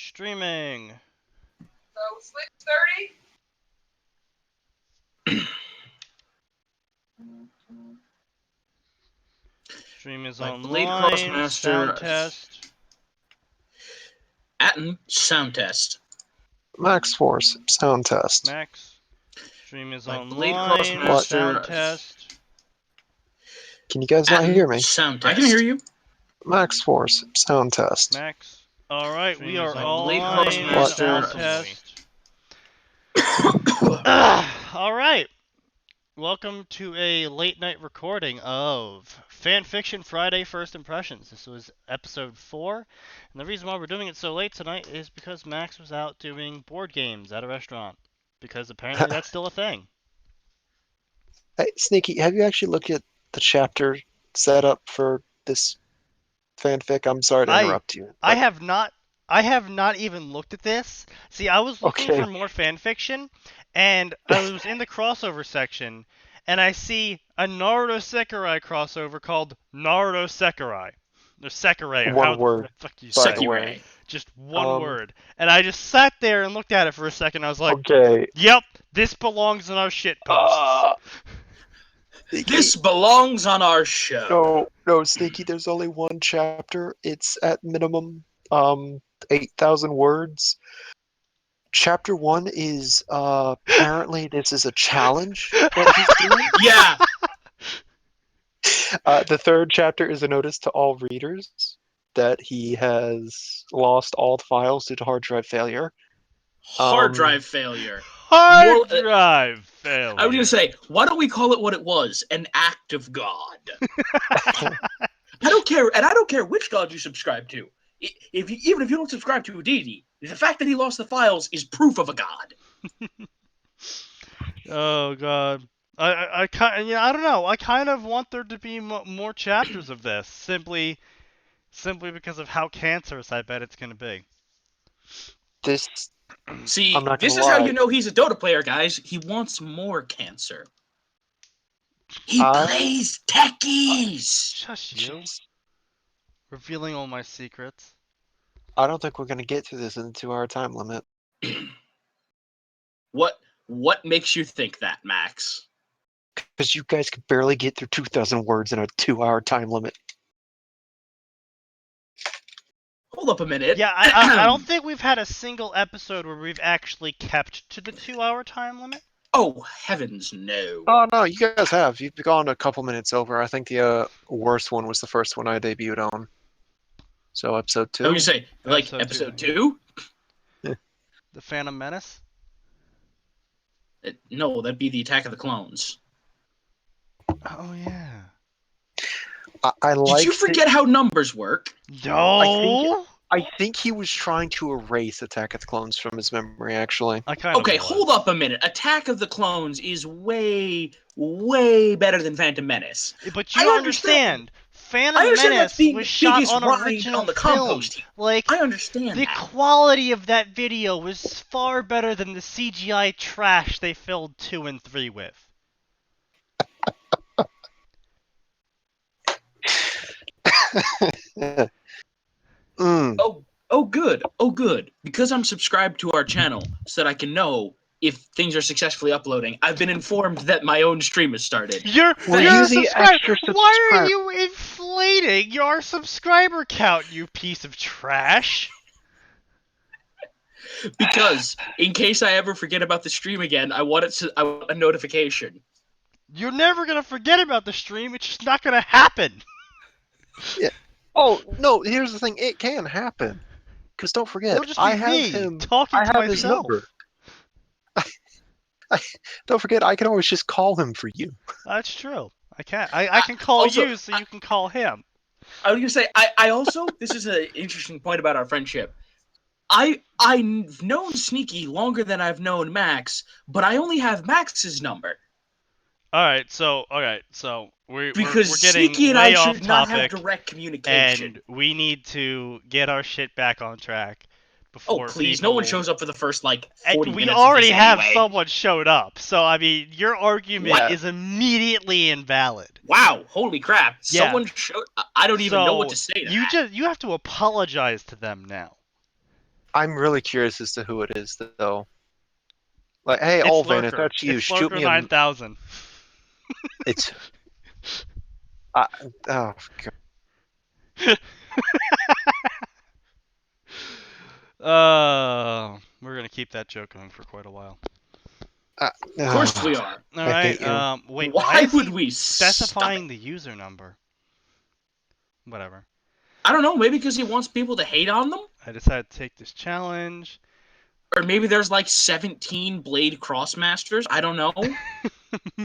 streaming. So, Slick 30? Stream is Like online. Blade Crossmaster. Sound test. Atin, sound test. Maxforce, sound test. Max. Stream is Like Blade online. Crossmaster. Sound test. Can you guys not Atin, hear me? Sound test. I can hear you. Maxforce, sound test. Max. Alright, we are like all Blade online. Crossmaster. Sound test. Alright. Welcome to a late night recording of Fanfiction Friday First Impressions. This was episode 4, and the reason why we're doing it so late tonight is because Max was out doing board games at a restaurant, because apparently that's still a thing. Hey, Sneaky, have you actually looked at the chapter setup for this fanfic? I'm sorry to interrupt you. I have not even looked at this. See, I was looking for more fanfiction, and I was in the crossover section, and I see a Naruto Sekirai crossover called Naruto Sekirai. Or Sekirai. One word. The fuck you By say? the way. Just one word. And I just sat there and looked at it for a second. I was like, okay. Yep, this belongs in our shit posts. This belongs on our show. No, Sneaky, there's only one chapter. It's at minimum 8,000 words. Chapter 1 is apparently this is a challenge that he's doing. Yeah. The third chapter is a notice to all readers that he has lost all the files due to hard drive failure. Hard drive failure. Hard drive failure. I was gonna say, why don't we call it what it was? An act of God. I don't care, and I don't care which God you subscribe to. Even if you don't subscribe to a deity, the fact that he lost the files is proof of a god. Oh god, I don't know. I kind of want there to be more chapters of this, simply because of how cancerous I bet it's gonna be. See, this is how you know he's a Dota player, guys. He wants more cancer. He plays techies. Shush you. Revealing all my secrets. I don't think we're going to get through this in the 2-hour time limit. What makes you think that, Max? Because you guys could barely get through 2,000 words in a 2-hour time limit. Hold up a minute. Yeah, I don't think we've had a single episode where we've actually kept to the 2-hour time limit. Oh, heavens no. Oh, no, you guys have. You've gone a couple minutes over. I think the worst one was the first one I debuted on. So, episode 2. Oh, you say, like, episode 2? Yeah. The Phantom Menace? No, that'd be the Attack of the Clones. Oh, yeah. Did you forget how numbers work? No! I think he was trying to erase Attack of the Clones from his memory, actually. Okay, hold up a minute. Attack of the Clones is way, way better than Phantom Menace. But you understand. Phantom Menace was shot on original film. Like, I understand the quality of that video was far better than the CGI trash they filled 2 and 3 with. Oh, good. Because I'm subscribed to our channel, so that I can know if things are successfully uploading, I've been informed that my own stream has started. You're subscribed. Why are you inflating your subscriber count, you piece of trash? Because, in case I ever forget about the stream again, I want a notification. You're never gonna forget about the stream, it's just not gonna happen. Yeah. Oh, no, here's the thing, it can happen. Because don't forget, I have him talking to myself. His number. Don't forget, I can always just call him for you. That's true. I can call you so you can call him. I was gonna say, I also, this is an interesting point about our friendship. I've known Sneaky longer than I've known Max, but I only have Max's number. Alright, so we're getting Sneaky and way I off should not topic, have direct communication. and we need to get our shit back on track. Before please, no one shows up for the first, 40 minutes. We already have anyway. someone showed up, so I mean, your argument is immediately invalid. Wow, holy crap. Yeah. Someone showed... I don't even know what to say to that. You have to apologize to them now. I'm really curious as to who it is, though. Like, hey, It's Olvan, if Lurker. that's you, It's shoot Lurker me a. 9000. It's. Uh, oh, We're gonna keep that joke going for quite a while. God. Of course we are. All I right. hate you. Wait. Why Why is would he we stop specifying it? the user number? Whatever. I don't know. Maybe because he wants people to hate on them, I decided to take this challenge. or maybe there's like 17 Blade Crossmasters. I don't know.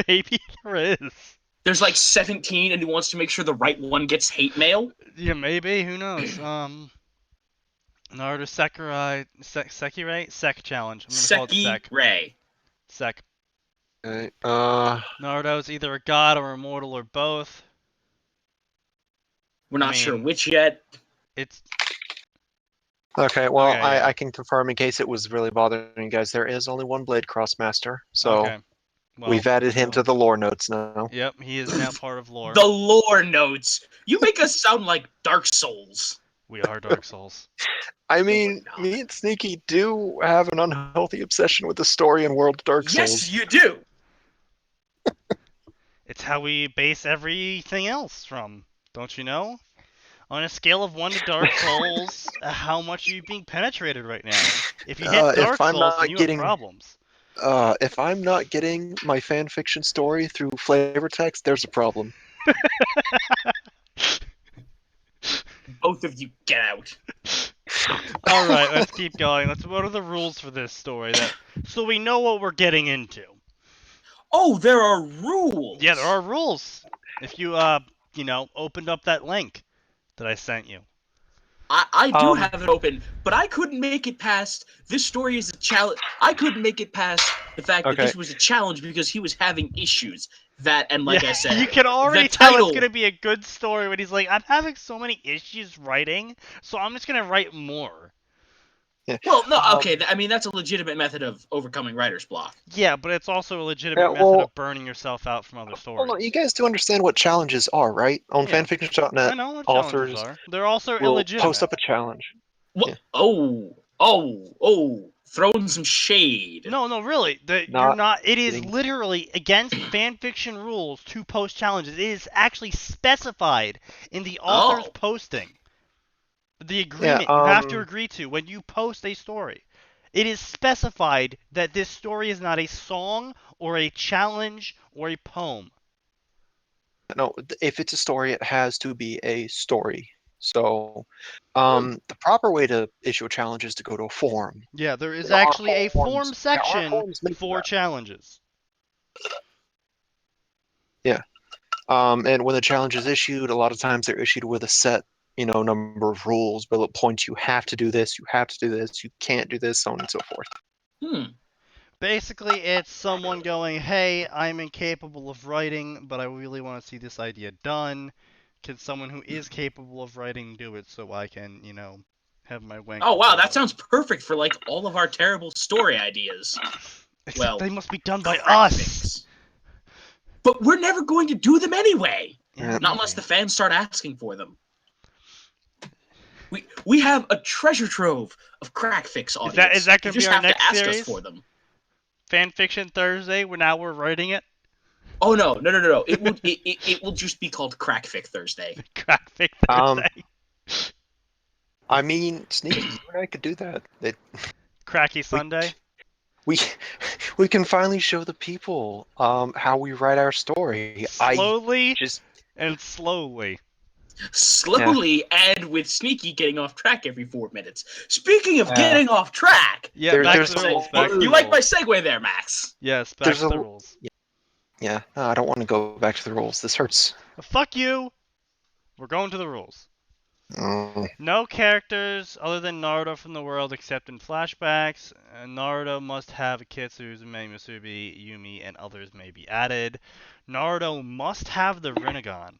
Maybe there is. There's like 17, and he wants to make sure the right one gets hate mail. Yeah, maybe. Who knows? Naruto Sekirai? Sek challenge. I'm gonna call it Seki Sek. Ray. Sek. Okay, Naruto's either a god or immortal or both. We're not I sure mean, which yet. It's okay, well, Okay, yeah. I can confirm in case it was really bothering you guys, there is only one Blade Crossmaster, so okay. Well, we've added him to the lore notes now. Yep, he is now part of lore. The lore notes. You make us sound like Dark Souls. We are Dark Souls. I we're mean, not. me and Sneaky do have an unhealthy obsession with the story and world of Dark Souls. Yes, you do. It's how we base everything else from, don't you know? On a scale of 1 to Dark Souls, how much are you being penetrated right now? If you hit If Dark I'm Souls, then not you getting- have problems. If I'm not getting my fan fiction story through flavor text, there's a problem. Both of you get out. Alright, let's keep going. What are the rules for this story? So we know what we're getting into. Oh, there are rules. Yeah, there are rules. If you, opened up that link that I sent you. I do have it open, but I couldn't make it past. This story is a challenge. I couldn't make it past the fact that Okay. this was a challenge because he was having issues. That, and like Yeah, I said, you can already the tell title. it's gonna be a good story when he's like, I'm having so many issues writing, so I'm just gonna write more. Well, no, okay. I mean, that's a legitimate method of overcoming writer's block. Yeah, but it's also a legitimate Yeah, method well- of burning yourself out from other Well, stories. no, you guys do understand what challenges are, right? On Yeah. fanfiction.net, I know what challenges authors are. They're also will illegitimate. post up a challenge. What? Yeah. Oh, throwing some shade. No, really. You're Not not. It is kidding. literally against fanfiction rules to post challenges. It is actually specified in the author's Oh. posting. The agreement you have to agree to when you post a story. It is specified that this story is not a song or a challenge or a poem. No, if it's a story, it has to be a story. So, the proper way to issue a challenge is to go to a forum. Yeah, there is There are actually a forums. form There are section forums made for for that. challenges. And when the challenge is issued, a lot of times they're issued with a set, number of rules, bullet points. You have to do this. You have to do this. You can't do this, so on and so forth. Basically, it's someone going, hey, I'm incapable of writing, but I really want to see this idea done. Can someone who is capable of writing do it so I can, have my wank? Oh wow, that sounds perfect for like all of our terrible story ideas. Except well, they must be done by Crack us. fix. But we're never going to do them anyway. Yeah, Not unless the fans start asking for them. We have a treasure trove of crack fix audience. Is that going you to just be our have next to ask series? us for them. Fanfiction Thursday. Now we're writing it. Oh no! It will just be called Crack Fic Thursday. Crackfic Thursday. I mean, Sneaky, you and I could do that. Cracky Sunday. We can finally show the people how we write our story. Slowly just and slowly. Slowly and with Sneaky getting off track every 4 minutes. Speaking of getting off track, Yeah, back there's to the a- rules. Back to the you like my rules. segue there, Max? Yes, back There's to a- the rules. Yeah, no, I don't want to go back to the rules. This hurts. Fuck you. We're going to the rules. Mm. No characters other than Naruto from the world except in flashbacks. Naruto must have a Kitsu, Uzume, Musubi, Yumi, and others may be added. Naruto must have the Rinnegan.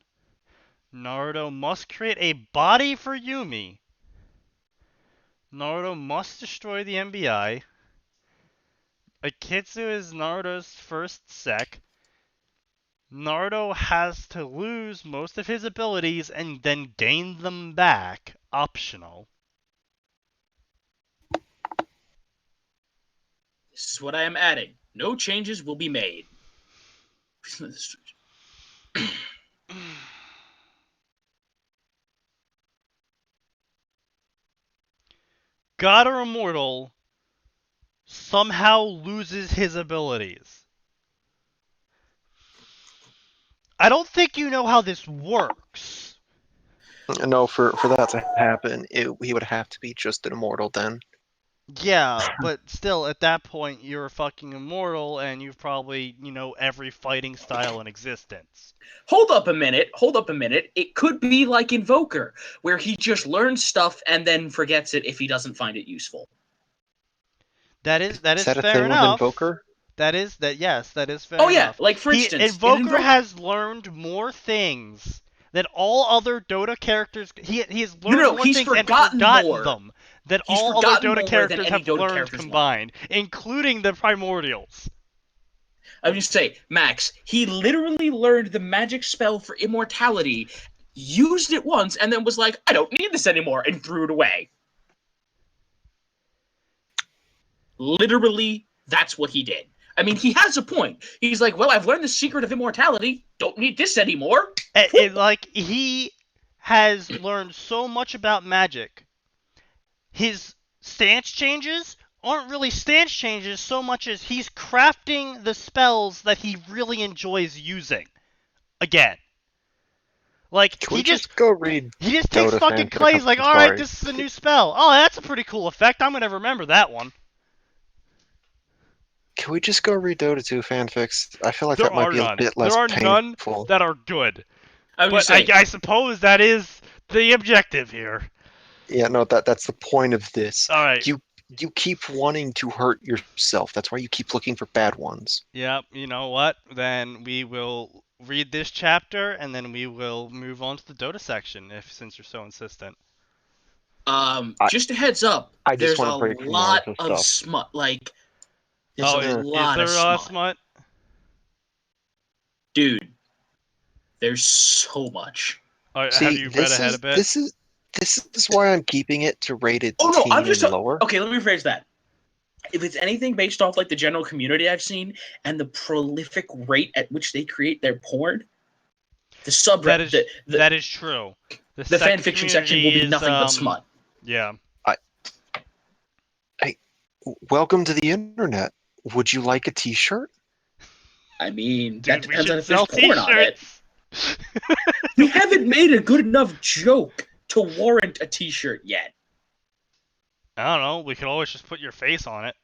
Naruto must create a body for Yumi. Naruto must destroy the MBI. Akitsu is Naruto's first sec. Naruto has to lose most of his abilities and then gain them back. Optional. This is what I am adding. No changes will be made. God or immortal somehow loses his abilities. I don't think you know how this works. No, for that to happen, he would have to be just an immortal then. Yeah, but still, at that point, you're fucking immortal, and you've probably, every fighting style in existence. Hold up a minute. It could be like Invoker, where he just learns stuff and then forgets it if he doesn't find it useful. That is Is that a fair thing with enough. Invoker? Yes, that is fair Oh yeah, enough. like for instance, Invoker has learned more things than all other Dota characters. He has learned more he's things and forgotten forgotten more. them than He's all other forgotten Dota more characters than any have Dota learned characters combined, including the Primordials. I would just say, Max, he literally learned the magic spell for immortality, used it once, and then was like, I don't need this anymore, and threw it away. Literally, that's what he did. I mean, he has a point. He's like, well, I've learned the secret of immortality. Don't need this anymore. He has learned so much about magic. His stance changes aren't really stance changes so much as he's crafting the spells that he really enjoys using. Again. Like, Can we just go read he just takes Dota fucking fanfic? clay, he's like, I'm alright, sorry. this is a new spell. Oh, that's a pretty cool effect. I'm gonna remember that one. Can we just go read Dota 2 fanfics? I feel like There that might are be a none. bit less There are none painful. that are good. I would But say, I suppose that is the objective here. Yeah, no, that's the point of this. Alright. You keep wanting to hurt yourself. That's why you keep looking for bad ones. Yep, you know what? Then we will read this chapter, and then we will move on to the Dota section, since you're so insistent. just a heads up, I just there's wanna a break from lot Naruto of stuff. smut. Like, there's Oh, a is lot there of a lot of smut. smut? Dude, there's so much. Have See, you read ahead a bit? this is why I'm keeping it to rated Oh no, teen I'm just and lower. okay. Let me rephrase that. If it's anything based off like the general community I've seen and the prolific rate at which they create their porn, the subreddit, that is true. the sex fanfiction section will be community is, nothing but smut. Yeah. Welcome to the internet. Would you like a T-shirt? I mean, Dude, that we depends on should if there's sell porn on it. t-shirts. We haven't made a good enough joke to warrant a T-shirt yet. I don't know. We could always just put your face on it.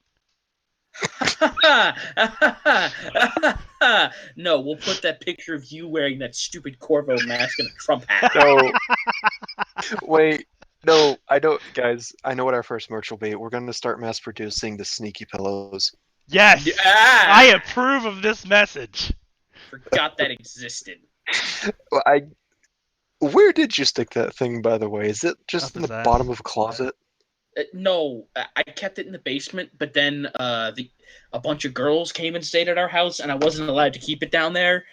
No, we'll put that picture of you wearing that stupid Corvo mask and a Trump hat. No. Wait. No, I don't. Guys, I know what our first merch will be. We're going to start mass producing the sneaky pillows. Yes! Ah! I approve of this message. Forgot that existed. Well, where did you stick that thing, by the way? Is it just Up in his the ass. bottom of a closet? No, I kept it in the basement, but then a bunch of girls came and stayed at our house, and I wasn't allowed to keep it down there.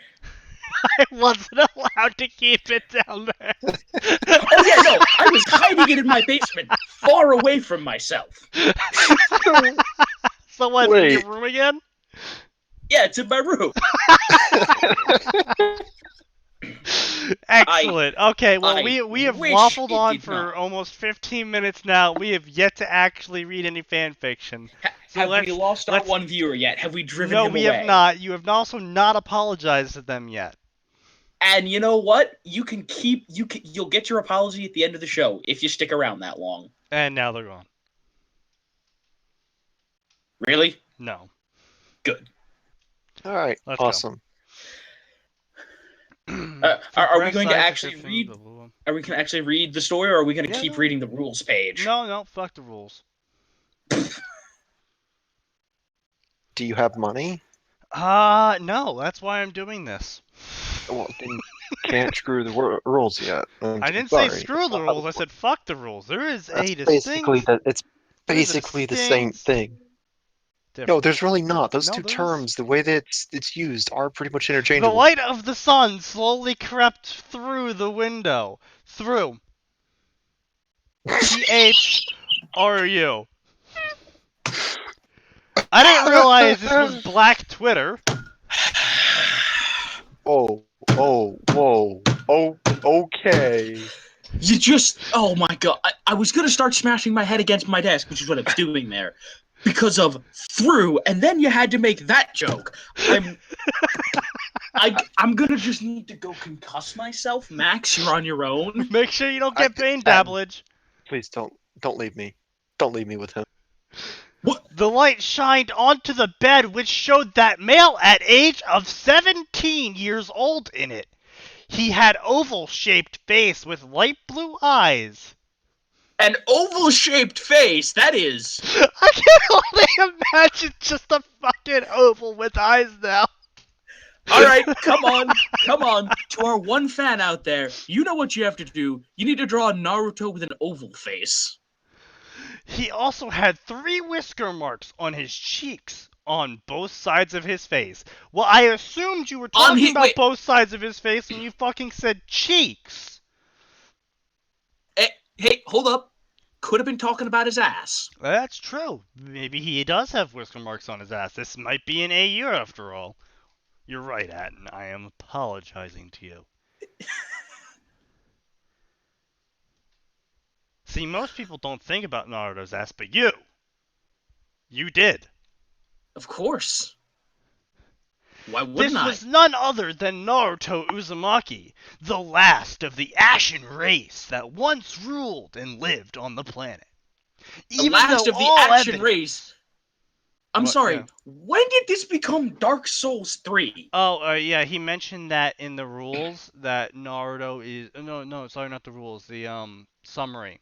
I wasn't allowed to keep it down there. Oh yeah, no, I was hiding it in my basement, far away from myself. So what's in your room again? Yeah, it's in my room. Excellent. Okay, well, we have wish waffled it on did for not. almost 15 minutes now. We have yet to actually read any fan fiction. So Have we lost our one viewer yet? Have we driven No, him we away? have not. You have also not apologized to them yet. And you know what? You'll get your apology at the end of the show if you stick around that long. And now they're gone. Really? No. Good. All right, Let's go. awesome. Are we going to actually read? Are we going to actually read the story, or are we going to keep reading the rules page? No, fuck the rules. Do you have money? No, that's why I'm doing this. Well, then you can't screw the rules yet. I didn't say screw the rules, I said fuck the rules. There is a distinct... It's basically the same thing. No, there's really not. Those two terms, the way that it's used, are pretty much The interchangeable. light of the sun slowly crept through the window. Through. THRU. I didn't realize this was Black Twitter. Whoa, okay. You just, oh my god. I was going to start smashing my head against my desk, which is what I was doing there, because of through, and then you had to make that joke. I'm going to just need to go concuss myself. Max, you're on your own. Make sure you don't get brain dabblage. Please don't leave me. Don't leave me with him. What? The light shined onto the bed, which showed that male at age of 17 years old in it. He had oval-shaped face with light blue eyes. An oval-shaped face, that is. I can only imagine just a fucking oval with eyes now. Alright, come on. To our one fan out there, you know what you have to do. You need to draw a Naruto with an oval face. He also had 3 whisker marks on his cheeks on both sides of his face. Well, I assumed you were talking about both sides of his face when you fucking said cheeks. Hey, hold up. Could have been talking about his ass. That's true. Maybe he does have whisker marks on his ass. This might be an AU after all. You're right, Atin. I am apologizing to you. See, most people don't think about Naruto's ass, but you did. Of course. Why wouldn't This I? was none other than Naruto Uzumaki, the last of the Ashen race that once ruled and lived on the planet. The last of the Ashen race. I'm sorry, yeah. when did this become Dark Souls 3? Oh, yeah, he mentioned that in the rules that Naruto is... No, sorry, not the rules, the, summary.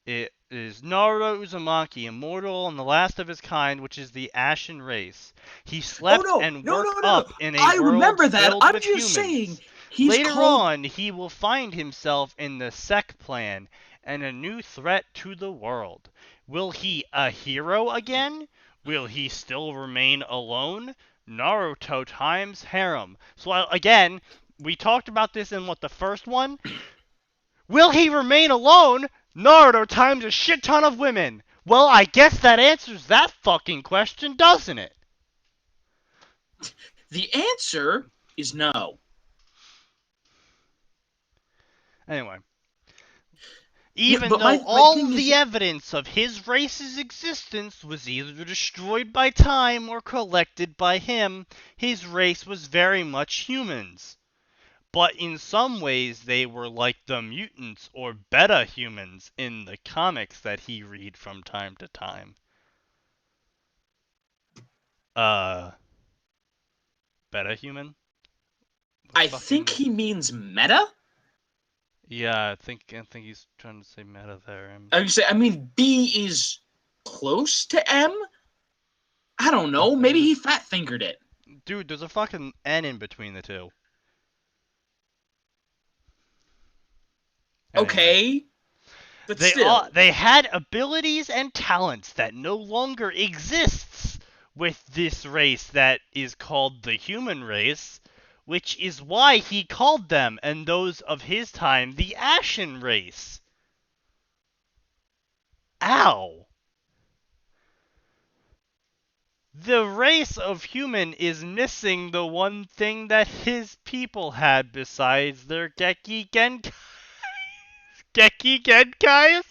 It is Naruto Uzumaki, immortal and the last of his kind, which is the Ashen race. He slept and woke up in a world remember that. filled I'm with just humans. saying, he's Later called... on, he will find himself in the Sec Plan and a new threat to the world. Will he a hero again? Will he still remain alone? Naruto times harem. So again, we talked about this in the first one? Will he remain alone? Naruto times a shit ton of women. Well, I guess that answers that fucking question, doesn't it? The answer is no. Anyway. Even Yeah, though all the evidence of his race's existence was either destroyed by time or collected by him, his race was very much humans. But in some ways they were like the mutants or beta-humans in the comics that he read from time to time. Beta-human? I think he means meta? Yeah, I think he's trying to say meta there. I mean, B is close to M? I don't know, maybe he fat-fingered it. Dude, there's a fucking N in between the two. Anyway. Okay, but still. They had abilities and talents that no longer exists with this race that is called the human race, which is why he called them, and those of his time, the Ashen race. Ow! The race of human is missing the one thing that his people had besides their Geki Genkais. Geki Genkais?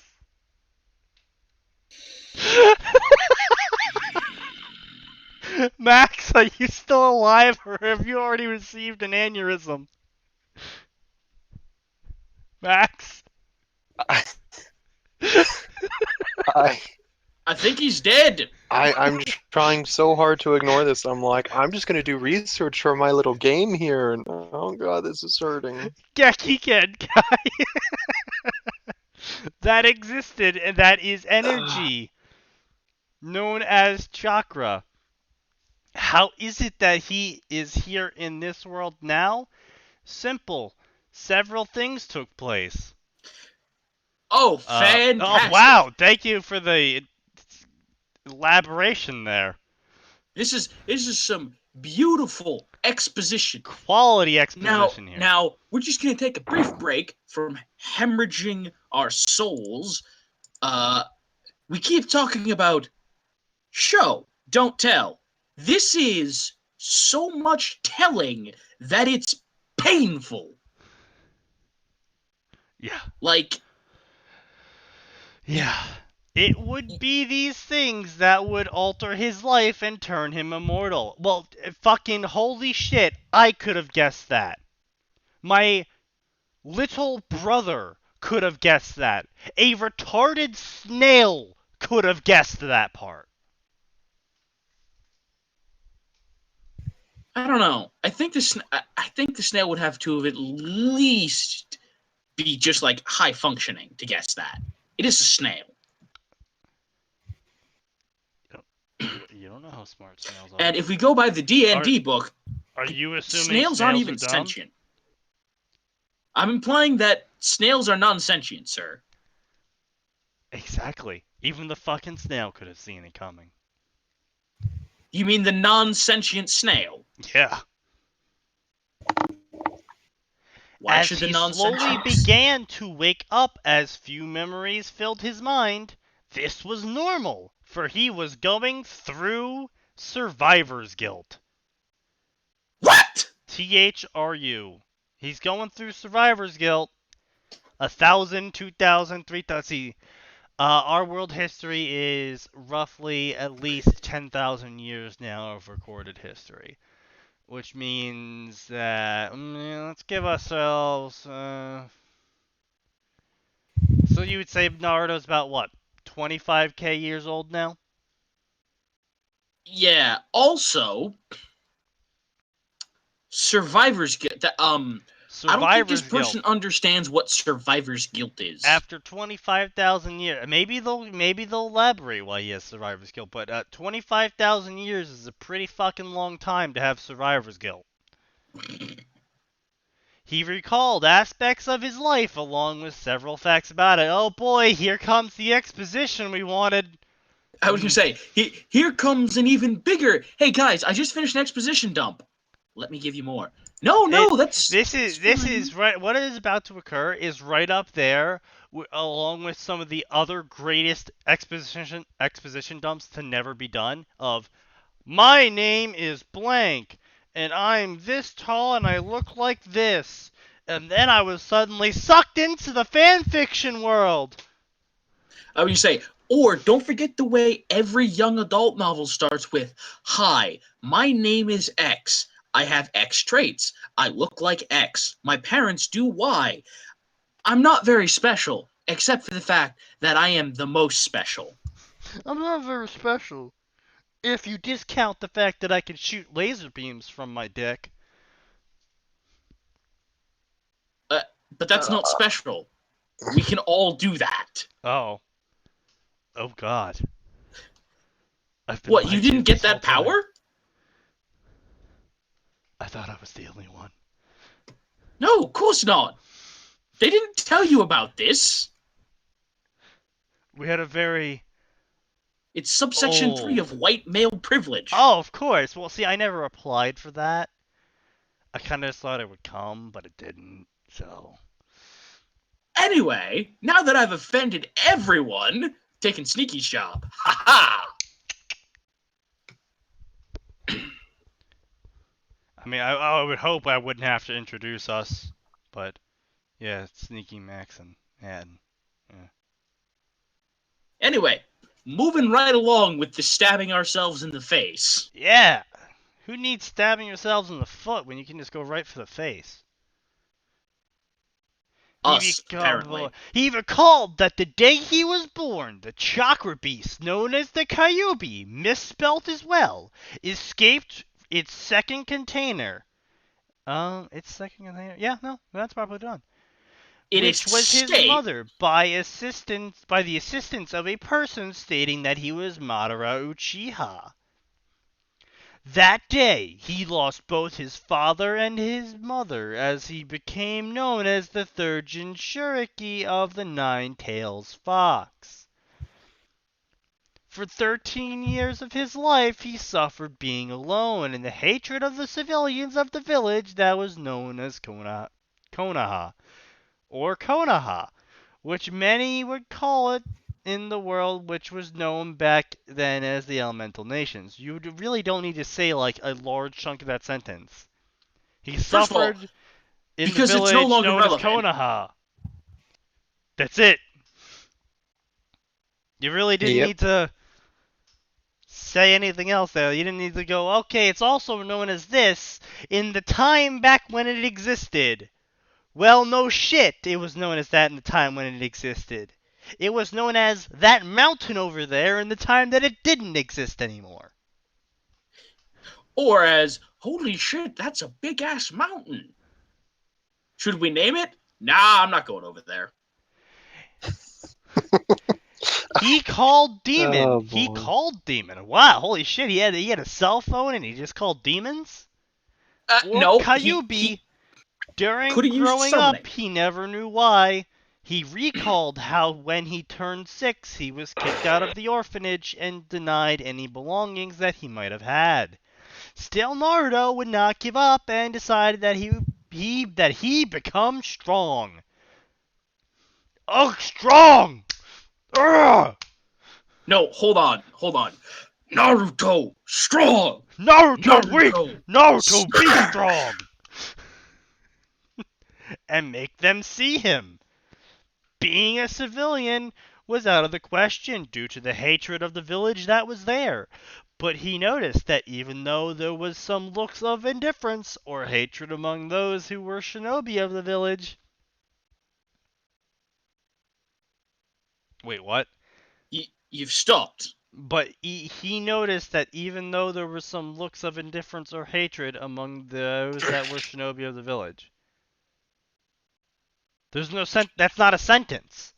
Max, are you still alive or have you already received an aneurysm? Max? I think he's dead. I'm trying so hard to ignore this. I'm like, I'm just gonna do research for my little game here, and oh god, this is hurting. Geki Genkai. That existed, and that is energy, known as chakra. How is it that he is here in this world now? Simple. Several things took place. Oh, fantastic. Oh, wow. Thank you for the elaboration there. This is some beautiful exposition. Quality exposition here. Now, we're just going to take a brief break from hemorrhaging our souls. We keep talking about show. don't tell. This is so much telling that it's painful. Yeah. Like, Yeah. It would be these things that would alter his life and turn him immortal. Well, fucking holy shit, I could have guessed that. My little brother could have guessed that. A retarded snail could have guessed that part. I don't know. I think the snail would have to have at least be just like high functioning to guess that. It is a snail. You don't know how smart snails are. And if we go by the D&D book, Are you assuming snails aren't snails even are dumb? sentient. I'm implying that snails are non-sentient, sir. Exactly. Even the fucking snail could have seen it coming. You mean the non-sentient snail? Yeah. Why As should the he slowly non-sentient... began to wake up as few memories filled his mind, this was normal, for he was going through survivor's guilt. What? THRU. He's going through survivor's guilt. 1,000, 2,000, 3,000. See, our world history is roughly at least 10,000 years now of recorded history. Which means that, let's give ourselves, so you would say Naruto's about what, 25k years old now? Yeah. Also, survivor's guilt. I don't think this Survivor's person guilt. understands what survivor's guilt is. After 25,000 years, maybe they'll elaborate why he has survivor's guilt, but 25,000 years is a pretty fucking long time to have survivor's guilt. He recalled aspects of his life along with several facts about it. Oh boy, here comes the exposition we wanted. I was gonna say, here comes an even bigger. Hey guys, I just finished an exposition dump. Let me give you more. No, that's This is right. What is about to occur is right up there, along with some of the other greatest exposition dumps to never be done. Of my name is blank, and I'm this tall, and I look like this, and then I was suddenly sucked into the fan fiction world. I would say, or don't forget the way every young adult novel starts with, "Hi, my name is X. I have X traits. I look like X. My parents do Y. I'm not very special, except for the fact that I am the most special." I'm not very special. If you discount the fact that I can shoot laser beams from my dick. But that's not special. We can all do that. Oh. Oh God. I've been What, lied you to didn't get this whole that time. power? I thought I was the only one. No, of course not. They didn't tell you about this. We had a very... It's subsection 3 of white male privilege. Oh, of course. Well, see, I never applied for that. I kind of just thought it would come, but it didn't, so... Anyway, now that I've offended everyone, taking Sneaky's job. Ha ha! I mean, I would hope I wouldn't have to introduce us, but... Yeah, Sneaky Max and Atin. Yeah. Anyway, moving right along with the stabbing ourselves in the face. Yeah! Who needs stabbing yourselves in the foot when you can just go right for the face? Us, apparently. He recalled that the day he was born, the chakra beast, known as the Kyubi, misspelt as well, escaped its second container. Its second container? Yeah, no, that's probably done. Which was his mother, by the assistance of a person stating that he was Madara Uchiha. That day, he lost both his father and his mother, as he became known as the third Jinchuriki of the Nine-Tails Fox. For 13 years of his life, he suffered being alone and the hatred of the civilians of the village that was known as Konoha, or Konoha, which many would call it in the world which was known back then as the Elemental Nations. You really don't need to say like a large chunk of that sentence. He First of all, suffered in the because it's no village longer known as relevant. Konoha. That's it. You really didn't Yep. need to say anything else there. You didn't need to go, okay, it's also known as this in the time back when it existed. Well, no shit, it was known as that in the time when it existed. It was known as that mountain over there in the time that it didn't exist anymore. Or as, holy shit, that's a big-ass mountain. Should we name it? Nah, I'm not going over there. He called demon. Oh, He boy. called demon. Wow, holy shit, he had a cell phone and he just called demons? Or No, Kyubi, he during could have used growing summoning. up, he never knew why. He recalled how when he turned 6, he was kicked out of the orphanage and denied any belongings that he might have had. Still, Naruto would not give up and decided that he become strong. Oh, strong! Urgh! No, hold on. Naruto, strong! Naruto weak! Naruto be Strong! strong! And make them see him. Being a civilian was out of the question due to the hatred of the village that was there. But he noticed that even though there was some looks of indifference or hatred among those who were shinobi of the village... Wait, what? You've stopped. But he noticed that even though there were some looks of indifference or hatred among those that were shinobi of the village. There's no that's not a sentence.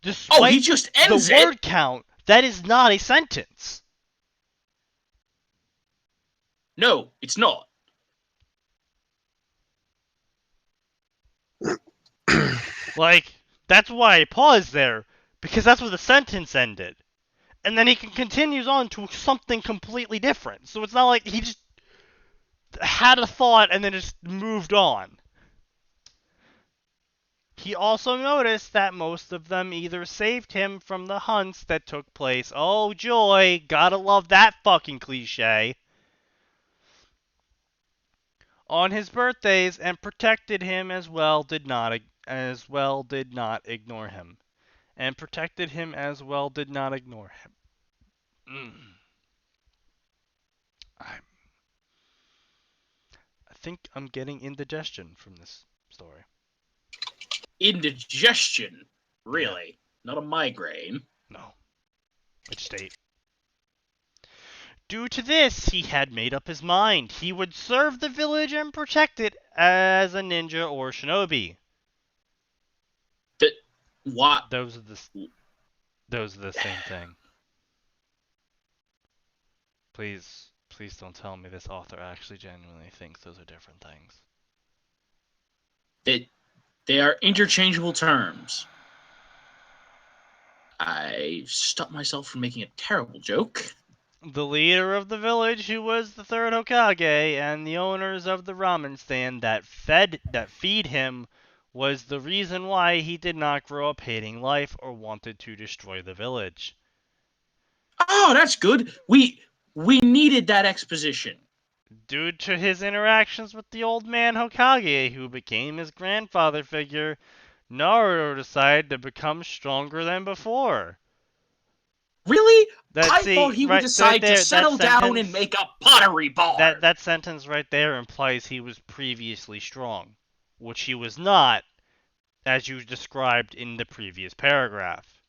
Oh, he Despite just the ends word it. count, that is not a sentence. No, it's not. Like, that's why I paused there, because that's where the sentence ended. And then he continues on to something completely different. So it's not like he just had a thought and then just moved on. He also noticed that most of them either saved him from the hunts that took place. Oh, joy! Gotta love that fucking cliche. On his birthdays and protected him as well did not ignore him. And protected him as well did not ignore him. I think I'm getting indigestion from this story. Indigestion. Really? Not a migraine. No. I just ate. Due to this, he had made up his mind. He would serve the village and protect it as a ninja or shinobi. What? Those are the same thing. Please don't tell me this author actually genuinely thinks those are different things. They are interchangeable terms. I stopped myself from making a terrible joke. The leader of the village, who was the third Hokage, and the owners of the ramen stand that feed him, was the reason why he did not grow up hating life or wanted to destroy the village. Oh, that's good. We needed that exposition. Due to his interactions with the old man Hokage, who became his grandfather figure, Naruto decided to become stronger than before. Really? That, I thought he would decide to settle down and make a pottery bar. That sentence right there implies he was previously strong, which he was not, as you described in the previous paragraph.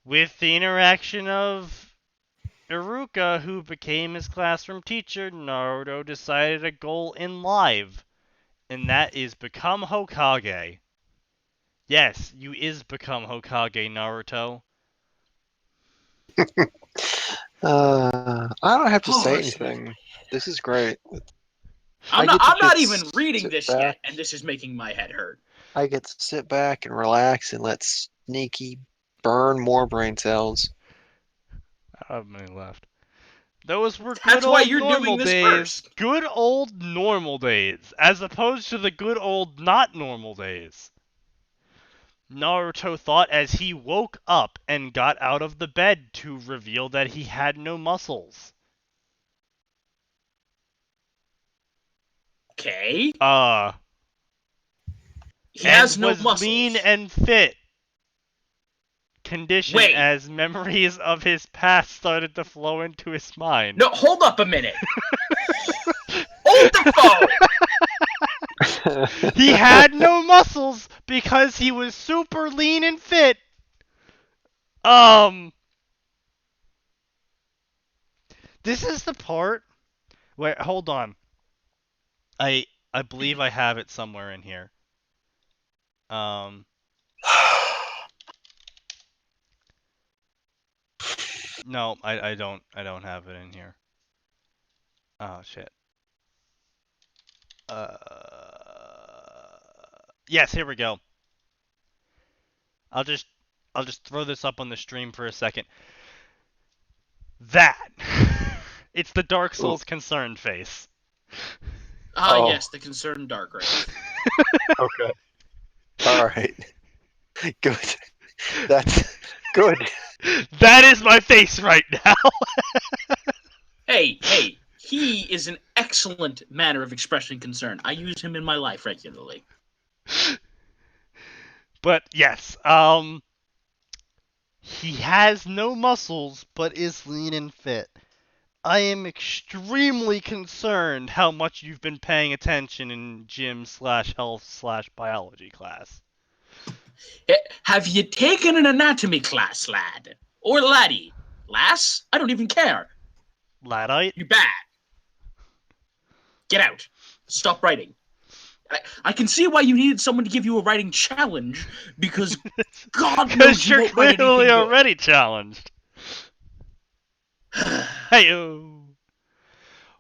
With the interaction of Iruka, who became his classroom teacher, Naruto decided a goal in life, and that is become Hokage. Yes, you is become Hokage, Naruto. I don't have to say Oh, shit. anything. This is great. I'm I get to not just even reading sit this back. yet, and this is making my head hurt. I get to sit back and relax and let Sneaky burn more brain cells. I don't have many left. Those were good That's why old you're normal doing this days. first. Good old normal days, as opposed to the good old not normal days. Naruto thought as he woke up and got out of the bed to reveal that he had no muscles. Okay. He And has no was lean muscles. and fit. Condition Wait. as memories of his past started to flow into his mind. No, hold up a minute. Hold the phone. He had no muscles because he was super lean and fit. This is the part. Wait, hold on. I believe I have it somewhere in here. No, I don't have it in here. Oh shit. Yes, here we go. I'll just throw this up on the stream for a second. That. It's the Dark Souls concerned face. Oh, yes, the concerned dark race. Okay. All right. Good. That's good. That is my face right now. Hey, he is an excellent manner of expressing concern. I use him in my life regularly. But yes, he has no muscles but is lean and fit. I am extremely concerned how much you've been paying attention in gym/health/biology class. Have you taken an anatomy class, lad? Or laddie? Lass? I don't even care. Laddite? You bad. Get out. Stop writing. I can see why you needed someone to give you a writing challenge, because God knows Because you you're won't write clearly anything good. already challenged. Hey-o.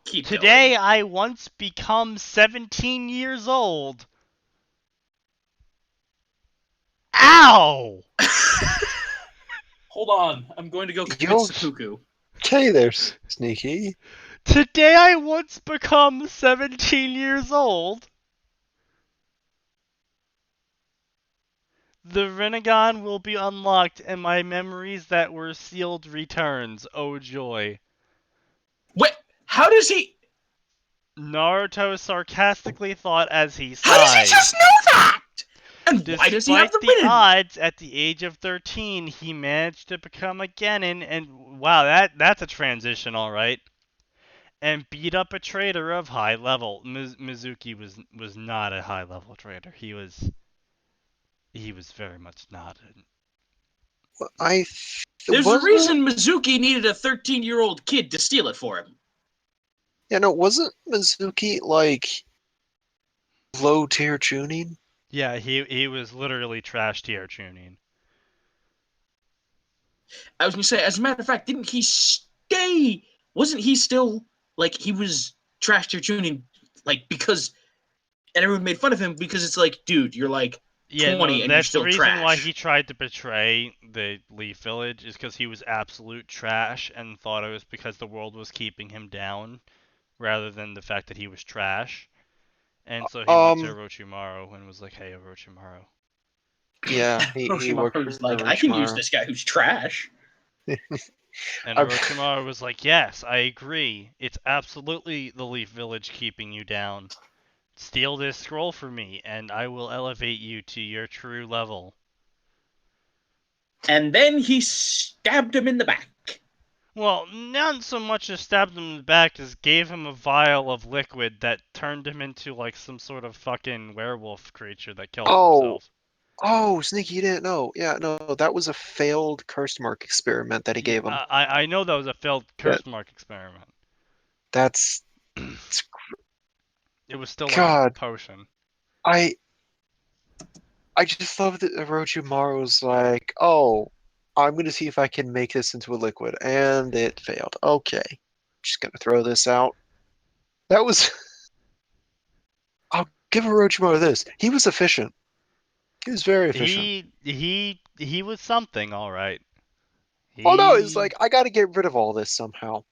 Keep Today going. I once become 17 years old. Ow! Hold on. I'm going to go commit Yo. seppuku. Okay, there's Sneaky. Today I once become 17 years old. The Renegon will be unlocked and my memories that were sealed returns. Oh joy. Wait, how does he... Naruto sarcastically thought as he sighed. How does he just know that? And why does he have Despite the the Rin? odds, at the age of 13, he managed to become a Genin, and wow, that's a transition, all right. And beat up a trader of high level. Mizuki was not a high level trader. He was very much not. There's a Was reason Mizuki needed a 13-year-old kid to steal it for him. Yeah, no, wasn't Mizuki like low tier tuning? Yeah, he was literally trash tier tuning. I was gonna say, as a matter of fact, didn't he stay? Wasn't he still like he was trash tier tuning, like because, and everyone made fun of him because it's like, dude, you're like Yeah, 20 no, and you're that's the still reason why trash. he tried to betray the Leaf Village is because he was absolute trash and thought it was because the world was keeping him down rather than the fact that he was trash. And so he went to Orochimaru and was like, "Hey, Orochimaru." Yeah, he worked for Orochimaru's like, I can use Orochimaru. this guy who's trash. And Orochimaru was like, "Yes, I agree. It's absolutely the Leaf Village keeping you down. Steal this scroll for me, and I will elevate you to your true level." And then he stabbed him in the back. Well, not so much as stabbed him in the back as gave him a vial of liquid that turned him into like some sort of fucking werewolf creature that killed himself. Oh, Sneaky, you didn't know. Yeah, no, that was a failed curse mark experiment that he gave him. I know that was a failed curse mark experiment. That's It was still like a God. potion. I just love that Orochimaru's like, oh, I'm gonna see if I can make this into a liquid, and it failed. Okay, just gonna throw this out. That was. I'll give Orochimaru this. He was efficient. He was very efficient. He was something, all right. Oh no, it's like I gotta get rid of all this somehow.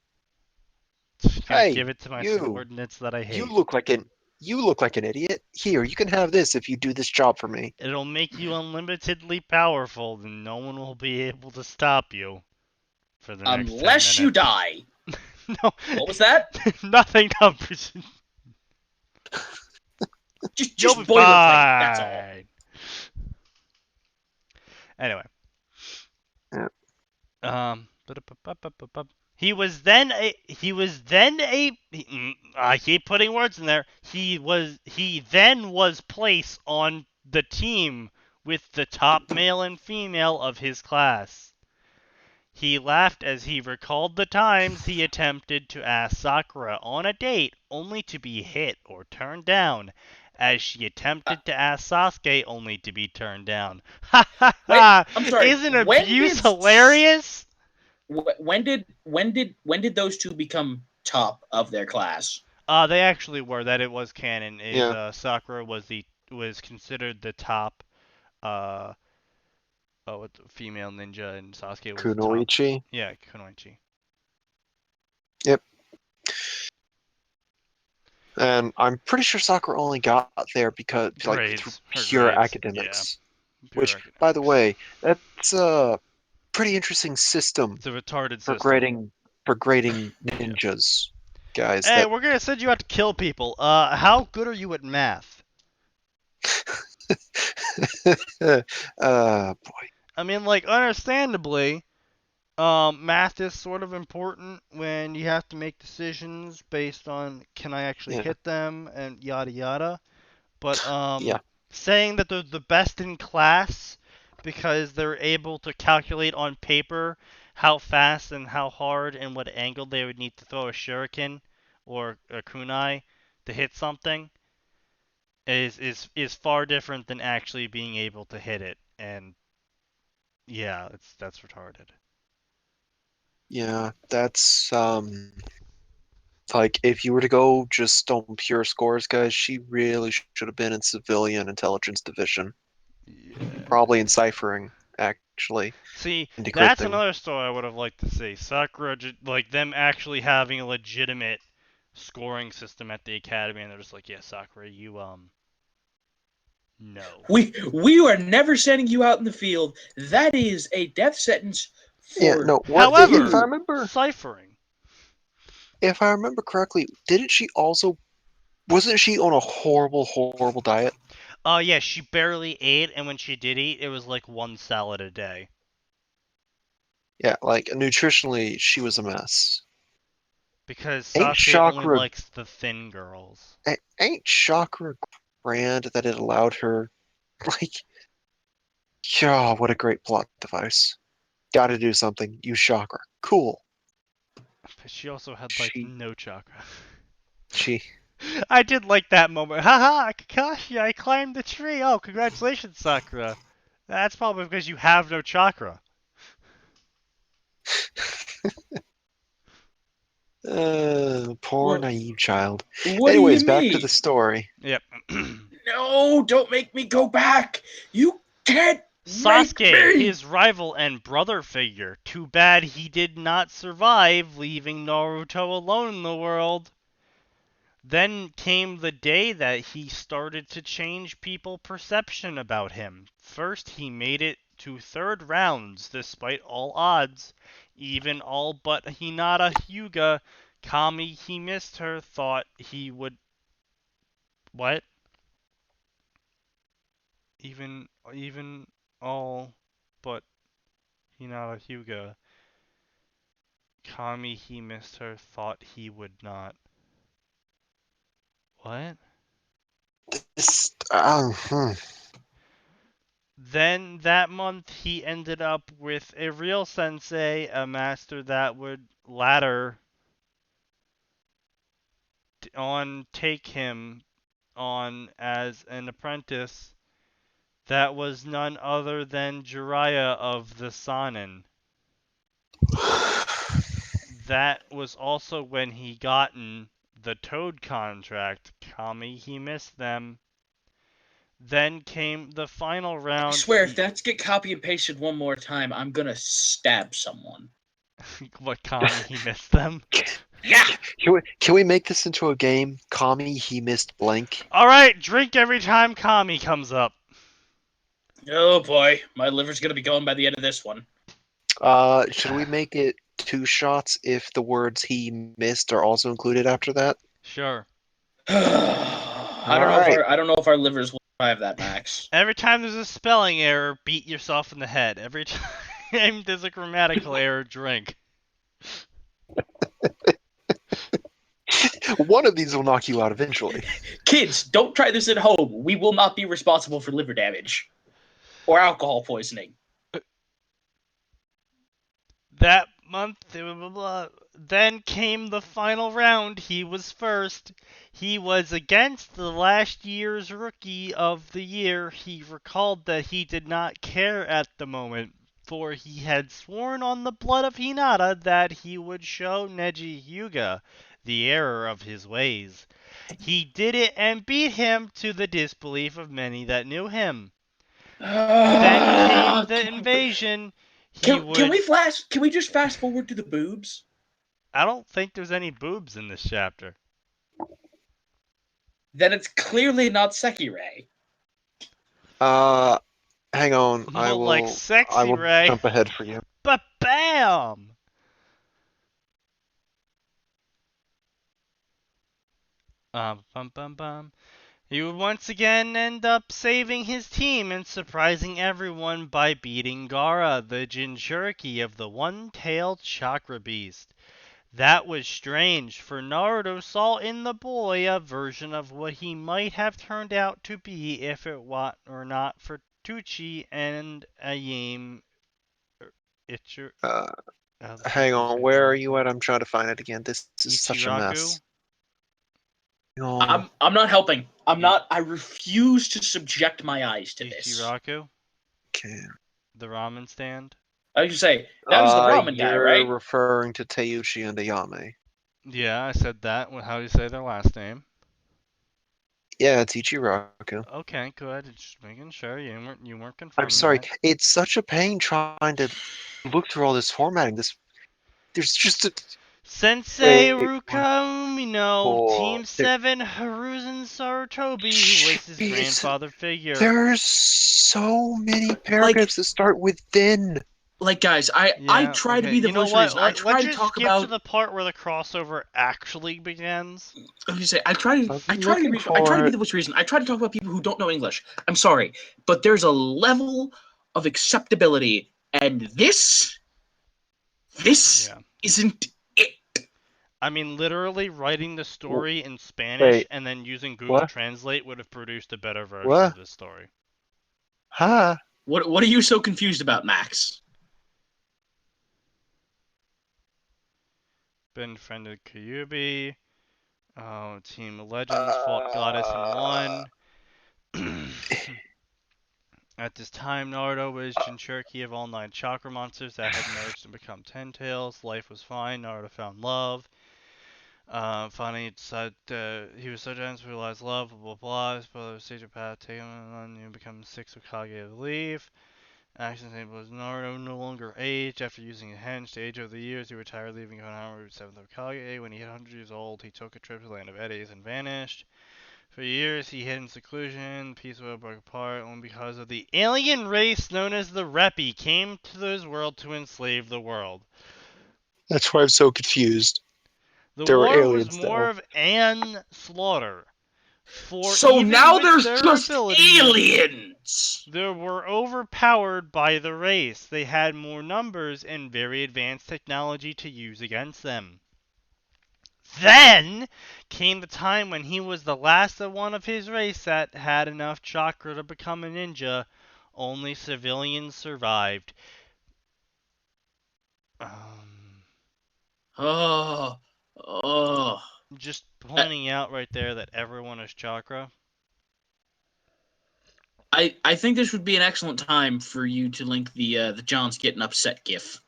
Gonna Hey, give it to my you subordinates that I you hate. look like an You look like an idiot. Here, you can have this if you do this job for me. It'll make you unlimitedly powerful, and no one will be able to stop you for the next 10 Unless you minutes. die. No. What was that? Nothing comes. Just You'll be boilerplate. That's all. fine. Anyway. Yeah. He was then a. I keep putting words in there. He then was placed on the team with the top male and female of his class. He laughed as he recalled the times he attempted to ask Sakura on a date only to be hit or turned down, as she attempted to ask Sasuke only to be turned down. Ha ha Wait, ha! I'm sorry. Isn't When abuse did- hilarious? When did those two become top of their class? They actually were. That it was canon. Yeah. Sakura was considered the top what the female ninja, and Sasuke was the top. Kunoichi. Yeah, Kunoichi. Yep. And I'm pretty sure Sakura only got there because like Grades. through Her pure grades, academics. yeah. Pure Which, academics. by the way, that's a pretty interesting system It's a retarded for system. grading ninjas, guys. Hey, That we're gonna send you out to kill people. How good are you at math? boy. I mean, like, understandably, math is sort of important when you have to make decisions based on can I actually Yeah. hit them and yada yada. But Yeah. saying that they're the best in class because they're able to calculate on paper how fast and how hard and what angle they would need to throw a shuriken or a kunai to hit something is far different than actually being able to hit it. And yeah, that's retarded. Yeah, that's like if you were to go just on pure scores, guys, she really should have been in civilian intelligence division. Yeah. Probably in ciphering, actually. See, And that's decrypting. another story I would have liked to see. Sakura, like them actually having a legitimate scoring system at the academy, and they're just like, yeah, Sakura, you no. We are never sending you out in the field. That is a death sentence Yeah, for no, what However, ciphering. if I remember correctly, didn't she also wasn't she on a horrible diet? Yeah, she barely ate, and when she did eat, it was like one salad a day. Yeah, like nutritionally she was a mess. Because Ain't Sasuke only chakra likes the thin girls. ain't chakra grand that it allowed her like yeah, what a great plot device. Gotta do something. Use chakra. Cool. But she also had like She no chakra. she I did like that moment. Haha, Kakashi, I climbed the tree. Oh, congratulations, Sakura. That's probably because you have no chakra. poor What? naive child. What Anyways, do you back mean? to the story. Yep. No, don't make me go back. You can't make Sasuke, me. his rival and brother figure. Too bad he did not survive, leaving Naruto alone in the world. Then came the day that he started to change people's perception about him. First, he made it to third rounds despite all odds. Even all but Hinata Hyuga, Kami he missed her, thought he would... What? Even all but Hinata Hyuga, Kami he missed her, thought he would not. What? This, Then that month he ended up with a real sensei, a master that would later take him on as an apprentice. That was none other than Jiraiya of the Sanin. That was also when he gotten the Toad contract. Kami he missed them. Then came the final I round. swear, if that's get copy and pasted one more time, I'm gonna stab someone. What, Kami he missed them? Yeah. Can we make this into a game? Kami, he missed blank. Alright, drink every time Kami comes up. Oh boy, my liver's gonna be going by the end of this one. Should we make it 2 shots if the words he missed are also included after that? Sure. I don't know Alright. if our livers will survive that, Max. Every time there's a spelling error, beat yourself in the head. Every time there's a grammatical error, drink. One of these will knock you out eventually. Kids, don't try this at home. We will not be responsible for liver damage or alcohol poisoning. That month, blah, blah, blah. Then came the final round. He was first. He was against the last year's rookie of the year. He recalled that he did not care at the moment, for he had sworn on the blood of Hinata that he would show Neji Hyuga the error of his ways. He did it and beat him to the disbelief of many that knew him. Then came the invasion. Can we just fast forward to the boobs? I don't think there's any boobs in this chapter. Then it's clearly not Sekirei. Hang on. I Well, like will sexy Ray. jump ahead for you. But bam! Bum bum bum. He would once again end up saving his team and surprising everyone by beating Gaara, the Jinchuriki of the one-tailed chakra beast. That was strange, for Naruto saw in the boy a version of what he might have turned out to be if it were not for Tucci and Ayame Ichiro. Hang on. Where are you at? I'm trying to find it again. This is such a Ichiraku? mess. No. I'm not helping. I refuse to subject my eyes to this. Ichiraku? Okay. The ramen stand? I was gonna say, that was the ramen guy, You're right? referring to Teuchi and Ayame. Yeah, I said that. How do you say their last name? Yeah, it's Ichiraku. Okay, good. Just making sure you weren't confirming. I'm sorry. that. It's such a pain trying to look through all this formatting. There's just a. Sensei Wait, Rukamino, oh, Team 7, Haruzen Sarutobi, who was his Jeez, grandfather figure. There's so many paragraphs that start with then. Like, guys, I try to be the voice of reason. I try Let's to just talk skip about. to the part where the crossover actually begins. I was gonna say, I try to be the voice of reason. I try to talk about people who don't know English. I'm sorry, but there's a level of acceptability, and this Yeah. isn't it. I mean, literally writing the story in Spanish and then using Google Translate would have produced a better version of this story. Huh? What are you so confused about, Max? Ben friended Kyuubi. Team Legends fought Goddess and won. At this time, Naruto was Jinchuriki of all 9 chakra monsters that had merged and become 10 tails. Life was fine. Naruto found love. Finally, he decided he was so dense to realize love, blah blah blah. His brother stage of path, take him on and become 6 Hokage of the Leaf. Action was Naruto no longer aged. After using a henge to age over the years, he retired, leaving Konoha with 7th Hokage. When he hit 100 years old, he took a trip to the Land of Eddies and vanished. For years, he hid in seclusion. The peace world broke apart only because of the alien race known as the Repi came to his world to enslave the world. That's why I'm so confused. The There were war aliens, was more of an slaughter. So now there's just abilities, aliens! They were overpowered by the race. They had more numbers and very advanced technology to use against them. Then came the time when he was the last of one of his race that had enough chakra to become a ninja. Only civilians survived. Just pointing out right there that everyone is chakra. I think this would be an excellent time for you to link the John's getting upset gif.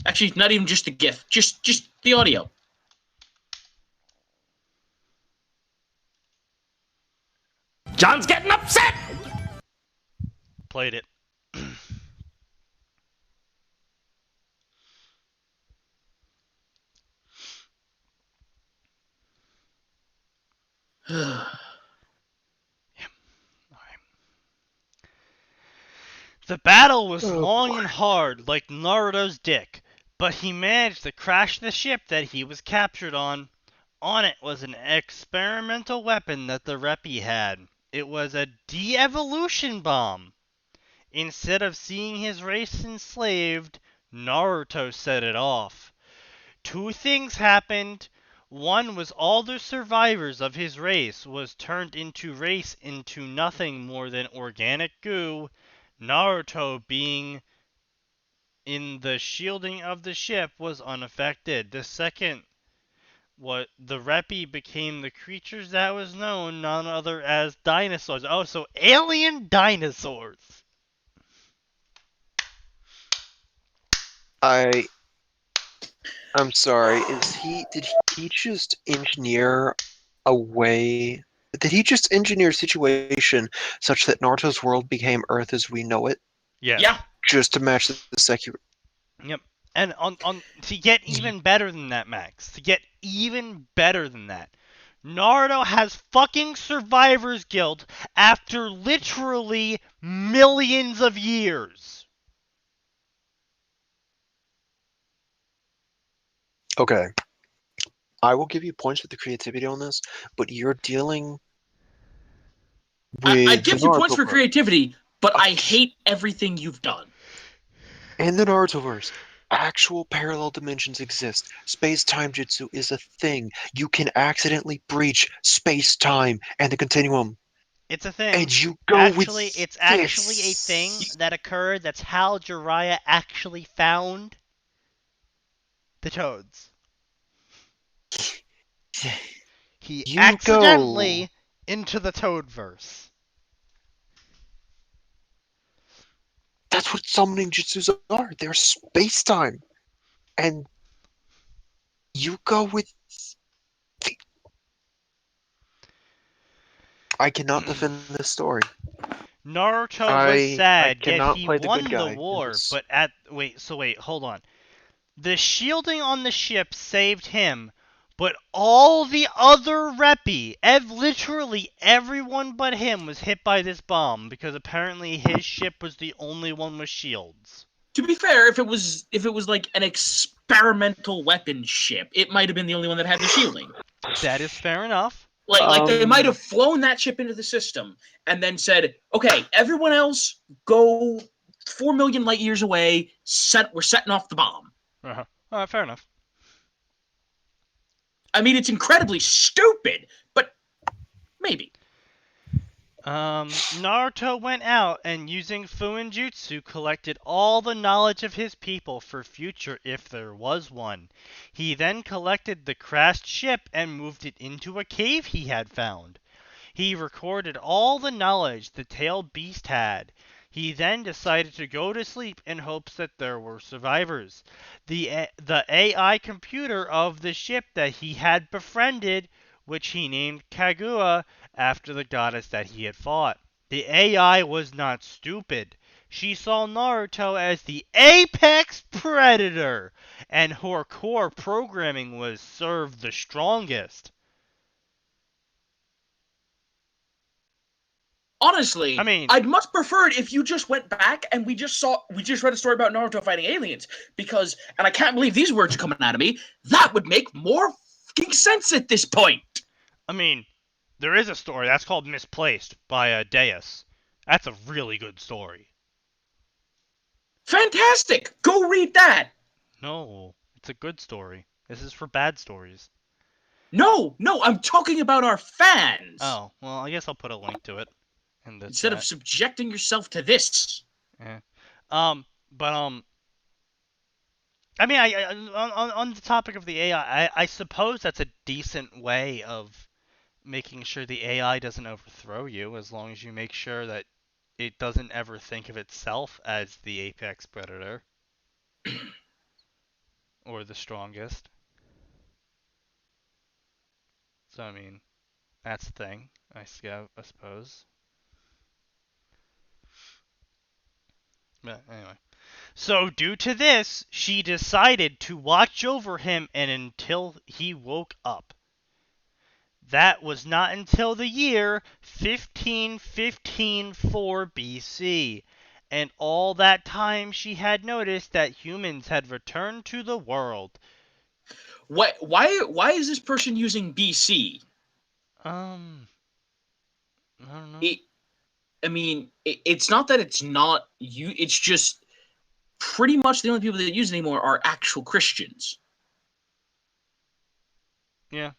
Actually, not even just the gif, just the audio. John's getting upset! Played it. The battle was Oh, long boy. and hard, like Naruto's dick, but he managed to crash the ship that he was captured on. On it was an experimental weapon that the Reppy had. It was a de-evolution bomb. Instead of seeing his race enslaved, Naruto set it off. Two things happened. One was all the survivors of his race was turned into nothing more than organic goo. Naruto, being in the shielding of the ship, was unaffected. The second, what the Reppy became the creatures that was known none other as dinosaurs. Oh, so alien dinosaurs. I'm sorry. Did he just engineer a way? Did he just engineer a situation such that Naruto's world became Earth as we know it, Yes. Yeah. just to match the secular? Yep. And on to get even better than that, Max. To get even better than that. Naruto has fucking survivor's guilt after literally millions of years. Okay, I will give you points for the creativity on this, but you're dealing I with the give you points for Narutoverse. creativity, but I hate everything you've done. In the Narutoverse, actual parallel dimensions exist. Space-time jutsu is a thing. You can accidentally breach space-time and the continuum, It's a thing. and you go with It's actually a thing this. that occurred. That's how Jiraiya actually found the toads. He You go. accidentally into the Toadverse. That's what summoning jutsus are. They're space-time. And you go with the... I cannot defend this story. Naruto was I sad, yet cannot he play the good won the guy in war. this. But hold on. The shielding on the ship saved him, but all the other Reppy, literally everyone but him, was hit by this bomb because apparently his ship was the only one with shields. To be fair, if it was like an experimental weapon ship, it might have been the only one that had the shielding. That is fair enough. Like they might have flown that ship into the system and then said, "Okay, everyone else, go 4 million light years away. We're setting off the bomb." Fair enough. I mean, it's incredibly stupid, but maybe. Naruto went out and using Fuinjutsu collected all the knowledge of his people for future if there was one. He then collected the crashed ship and moved it into a cave he had found. He recorded all the knowledge the tailed beast had. He then decided to go to sleep in hopes that there were survivors. The AI computer of the ship that he had befriended, which he named Kaguya, after the goddess that he had fought. The AI was not stupid. She saw Naruto as the apex predator, and her core programming was serve the strongest. Honestly, I mean, I'd much prefer it if you just went back and we just read a story about Naruto fighting aliens, because, and I can't believe these words are coming out of me, that would make more fucking sense at this point. I mean, there is a story that's called Misplaced by Deus. That's a really good story. Fantastic! Go read that! No, it's a good story. This is for bad stories. No, I'm talking about our fans. Oh, well, I guess I'll put a link to it. Instead of subjecting yourself to this. Yeah. I mean, on the topic of the AI, I suppose that's a decent way of making sure the AI doesn't overthrow you, as long as you make sure that it doesn't ever think of itself as the apex predator or the strongest. So, I mean, that's the thing, I suppose. But anyway. So, due to this, she decided to watch over him and until he woke up. That was not until the year 1515 BC. And all that time she had noticed that humans had returned to the world. Why is this person using BC? I don't know. It's not that it's not you. It's just pretty much the only people that use it anymore are actual Christians. Yeah.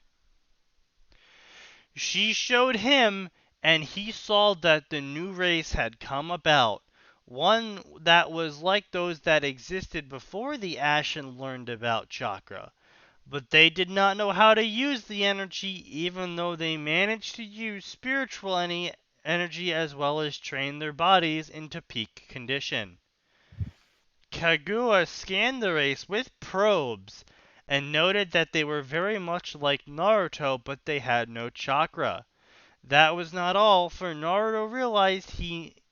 She showed him, and he saw that the new race had come about. One that was like those that existed before the Ashen learned about chakra. But they did not know how to use the energy, even though they managed to use spiritual energy as well as train their bodies into peak condition. Kaguya scanned the race with probes and noted that they were very much like Naruto, but they had no chakra. That was not all, for Naruto realized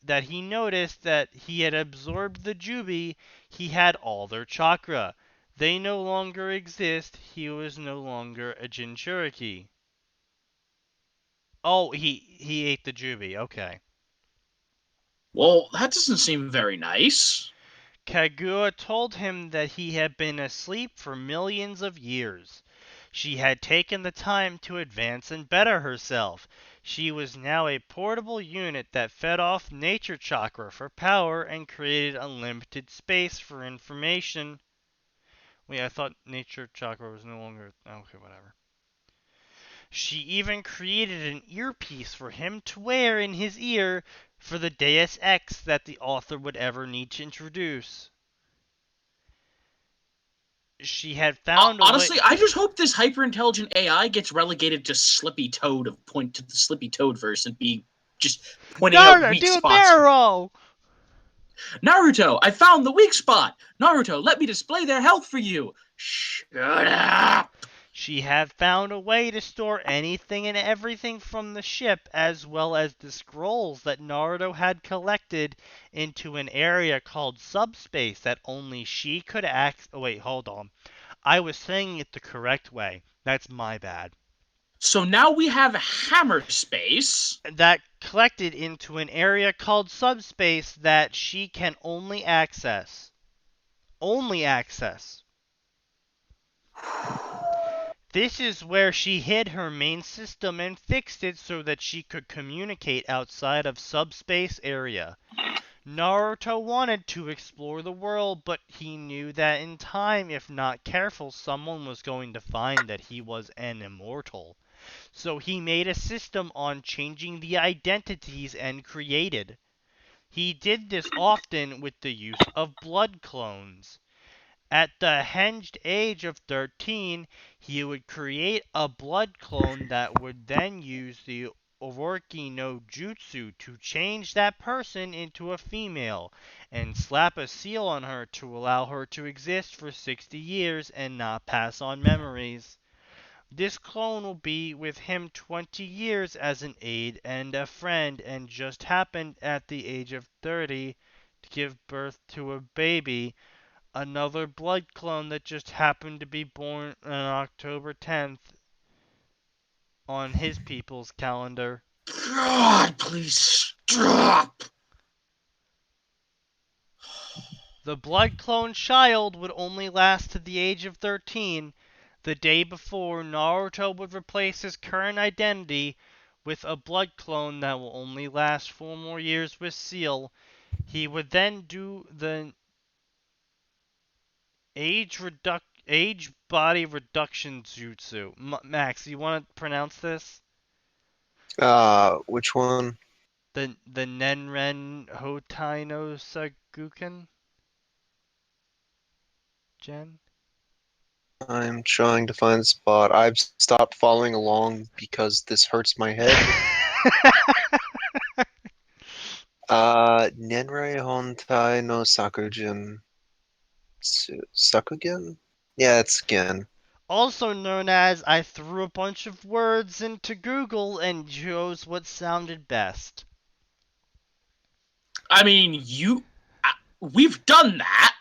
that he noticed that he had absorbed the Jubi, he had all their chakra. They no longer exist, he was no longer a Jinchuriki. Oh, he ate the Jubi, okay. Well, that doesn't seem very nice. Kaguya told him that he had been asleep for millions of years. She had taken the time to advance and better herself. She was now a portable unit that fed off nature chakra for power and created unlimited space for information. Wait, I thought nature chakra was no longer... Okay, whatever. She even created an earpiece for him to wear in his ear for the Deus Ex that the author would ever need to introduce. She had found a way... Honestly, I just hope this hyper-intelligent AI gets relegated to Slippy Toad of point to the Slippy Toad verse and be just pointing out Naruto, weak do a spots. barrel roll! Naruto, I found the weak spot. Naruto, let me display their health for you. Shut up. She had found a way to store anything and everything from the ship, as well as the scrolls that Naruto had collected, into an area called subspace that only she could access. Oh, wait, hold on. I was saying it the correct way. That's my bad. So now we have hammer space. That collected into an area called subspace that she can only access. Only access. This is where she hid her main system and fixed it so that she could communicate outside of subspace area. Naruto wanted to explore the world, but he knew that in time, if not careful, someone was going to find that he was an immortal. So he made a system on changing the identities and created. He did this often with the use of blood clones. At the hinged age of 13, he would create a blood clone that would then use the Orochi no Jutsu to change that person into a female and slap a seal on her to allow her to exist for 60 years and not pass on memories. This clone will be with him 20 years as an aide and a friend, and just happened at the age of 30 to give birth to a baby, another blood clone that just happened to be born on October 10th on his people's calendar. God, please stop. The blood clone child would only last to the age of 13. The day before, Naruto would replace his current identity with a blood clone that will only last 4 more years with Seal. He would then do the age body reduction jutsu. Max, you want to pronounce this? Which one? The Nenren Hotai no Saguken? Jen? I'm trying to find the spot. I've stopped following along because this hurts my head. Nenrei Hontai no Sakujin. Sakugen? Yeah, it's again. Also known as I threw a bunch of words into Google and chose what sounded best. I mean, we've done that.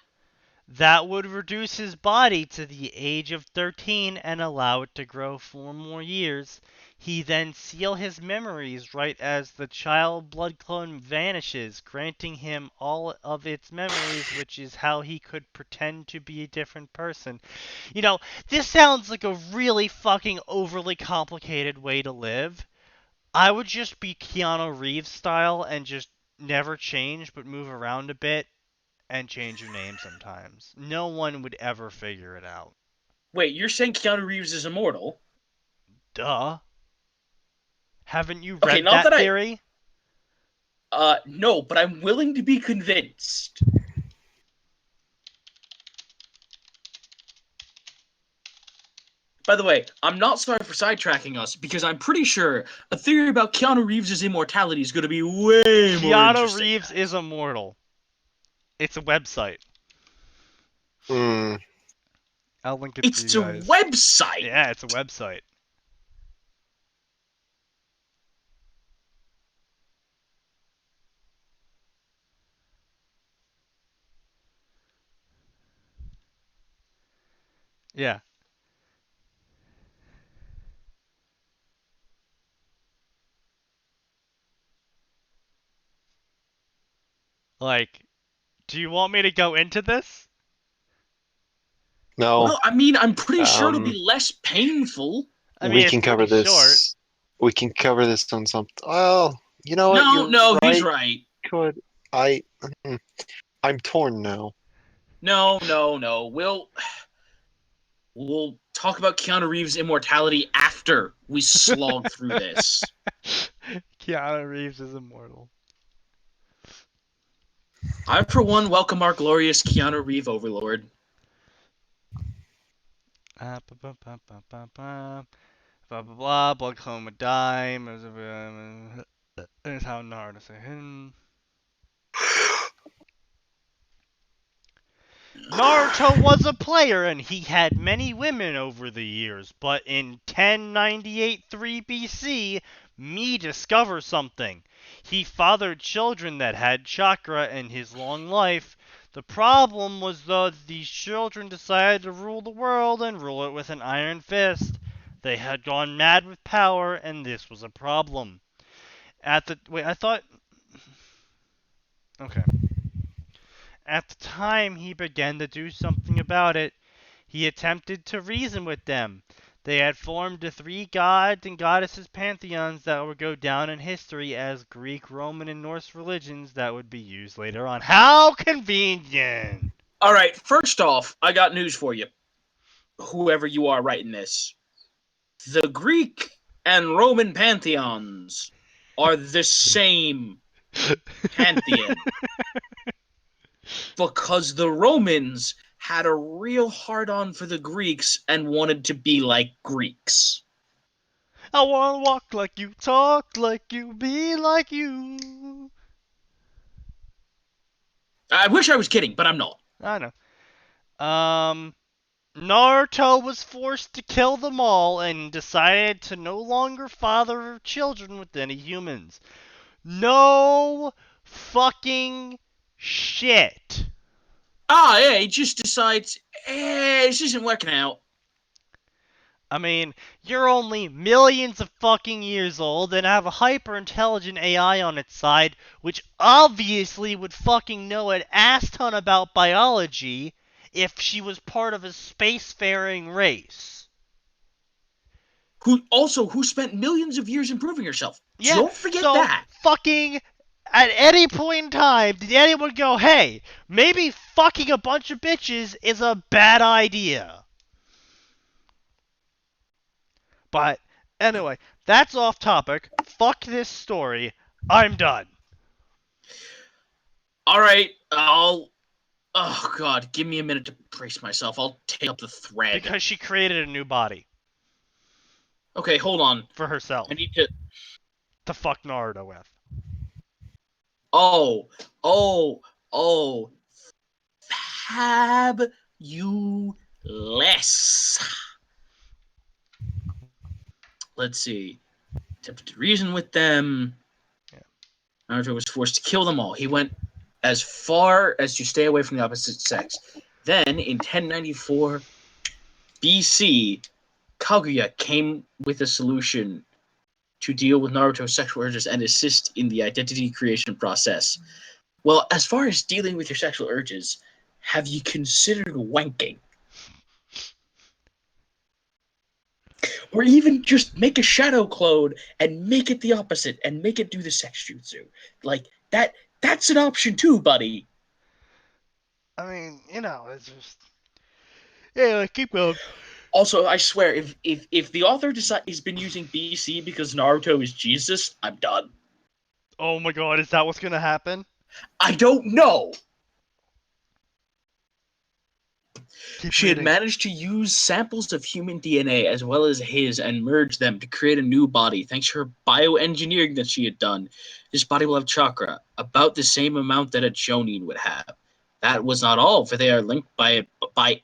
That would reduce his body to the age of 13 and allow it to grow 4 more years. He then seal his memories right as the child blood clone vanishes, granting him all of its memories, which is how he could pretend to be a different person. You know, this sounds like a really fucking overly complicated way to live. I would just be Keanu Reeves style and just never change but move around a bit and change your name sometimes. No one would ever figure it out. Wait, you're saying Keanu Reeves is immortal? Duh. Haven't you Okay, read not that that theory? No, but I'm willing to be convinced. By the way, I'm not sorry for sidetracking us, because I'm pretty sure a theory about Keanu Reeves' immortality is going to be way more Keanu interesting. Reeves is immortal. It's a website. Mm. I'll link it to It's you a guys. website! Yeah, it's a website. Yeah. Like, do you want me to go into this? No, Well, I mean, I'm pretty sure it'll Um, be less painful. I mean, we it's can cover pretty short. this. We can cover this on something. Well, you know what? No, You're no, right. he's right. Could I? I'm torn now. No. We'll talk about Keanu Reeves' immortality after we slog through this. Keanu Reeves is immortal. I, for one, welcome our glorious Keanu Reeve overlord. Blah blah blah. Blood clone would die. Is how Naruto say him. Naruto was a player and he had many women over the years, but in 1098 3 BC, me discover something. He fathered children that had chakra in his long life. The problem was though these children decided to rule the world and rule it with an iron fist. They had gone mad with power and this was a problem. I thought okay. At the time he began to do something about it. He attempted to reason with them. They had formed the three gods and goddesses pantheons that would go down in history as Greek, Roman, and Norse religions that would be used later on. How convenient! All right, first off, I got news for you. Whoever you are writing this. The Greek and Roman pantheons are the same pantheon. Because the Romans had a real hard-on for the Greeks and wanted to be like Greeks. I wanna walk like you, talk like you, be like you. I wish I was kidding, but I'm not. I know. Naruto was forced to kill them all and decided to no longer father children with any humans. No fucking shit. Yeah, he just decides, this isn't working out. I mean, you're only millions of fucking years old and have a hyper-intelligent AI on its side, which obviously would fucking know an ass ton about biology if she was part of a spacefaring race. Who spent millions of years improving herself. Yeah, Don't forget so that. fucking at any point in time, did anyone go, hey, maybe fucking a bunch of bitches is a bad idea? But anyway, that's off topic. Fuck this story. I'm done. All right, oh god, give me a minute to brace myself. I'll take up the thread. Because she created a new body Okay, hold on. for herself I need to. to fuck Naruto with. Oh, fabulous. Let's see. Attempted to reason with them. Yeah. Naruto was forced to kill them all. He went as far as to stay away from the opposite sex. Then, in 1094 BC, Kaguya came with a solution to deal with Naruto's sexual urges and assist in the identity creation process. Well, as far as dealing with your sexual urges, have you considered wanking? Or even just make a shadow clone and make it the opposite and make it do the sex jutsu. Like, that's an option too, buddy. I mean, it's just... Yeah, keep going. Also, I swear, if the author has been using BC because Naruto is Jesus, I'm done. Oh my god, is that what's gonna happen? I don't know. Keep She had reading. managed to use samples of human DNA as well as his and merge them to create a new body thanks to her bioengineering that she had done. This body will have chakra, about the same amount that a Jonin would have. That was not all, for they are linked by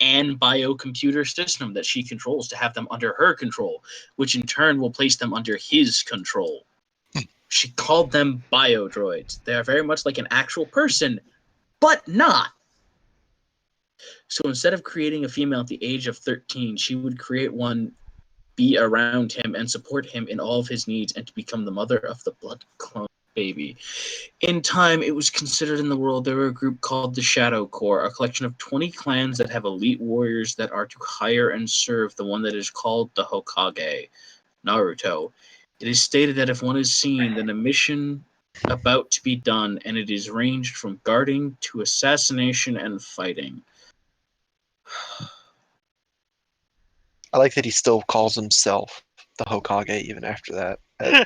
an biocomputer system that she controls to have them under her control, which in turn will place them under his control. She called them biodroids. They are very much like an actual person, but not. So instead of creating a female at the age of 13, she would create one, be around him, and support him in all of his needs, and to become the mother of the blood clone baby. In time, it was considered in the world there were a group called the Shadow Corps, a collection of 20 clans that have elite warriors that are to hire and serve the one that is called the Hokage, Naruto. It is stated that if one is seen, then a mission about to be done, and it is ranged from guarding to assassination and fighting. I like that he still calls himself the Hokage even after that. Yeah.